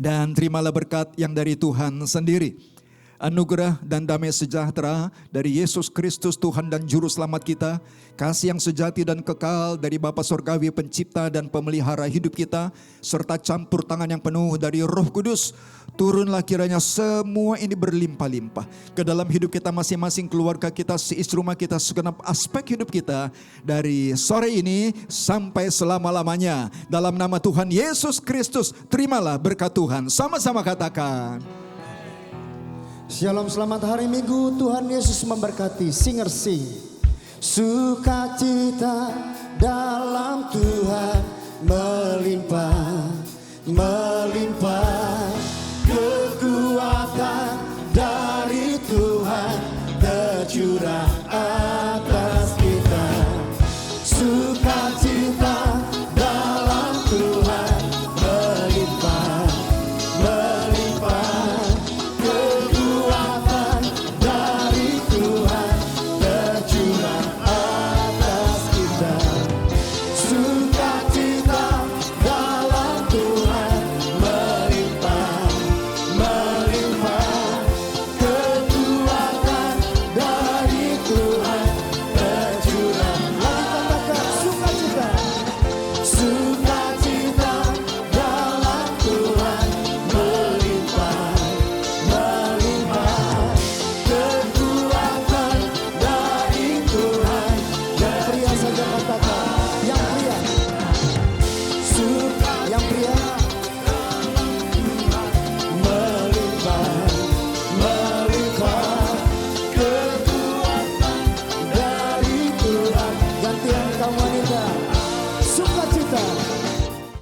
Dan terimalah berkat yang dari Tuhan sendiri. Anugerah dan damai sejahtera dari Yesus Kristus Tuhan dan Juru Selamat kita, kasih yang sejati dan kekal dari Bapa Sorgawi Pencipta dan Pemelihara hidup kita, serta campur tangan yang penuh dari Roh Kudus, turunlah kiranya semua ini berlimpah-limpah ke dalam hidup kita masing-masing, keluarga kita, seistri rumah kita, segenap aspek hidup kita dari sore ini sampai selama-lamanya. Dalam nama Tuhan Yesus Kristus, terimalah berkat Tuhan. Sama-sama katakan. Shalom, selamat hari Minggu. Tuhan Yesus memberkati. Singer sing. Sukacita dalam Tuhan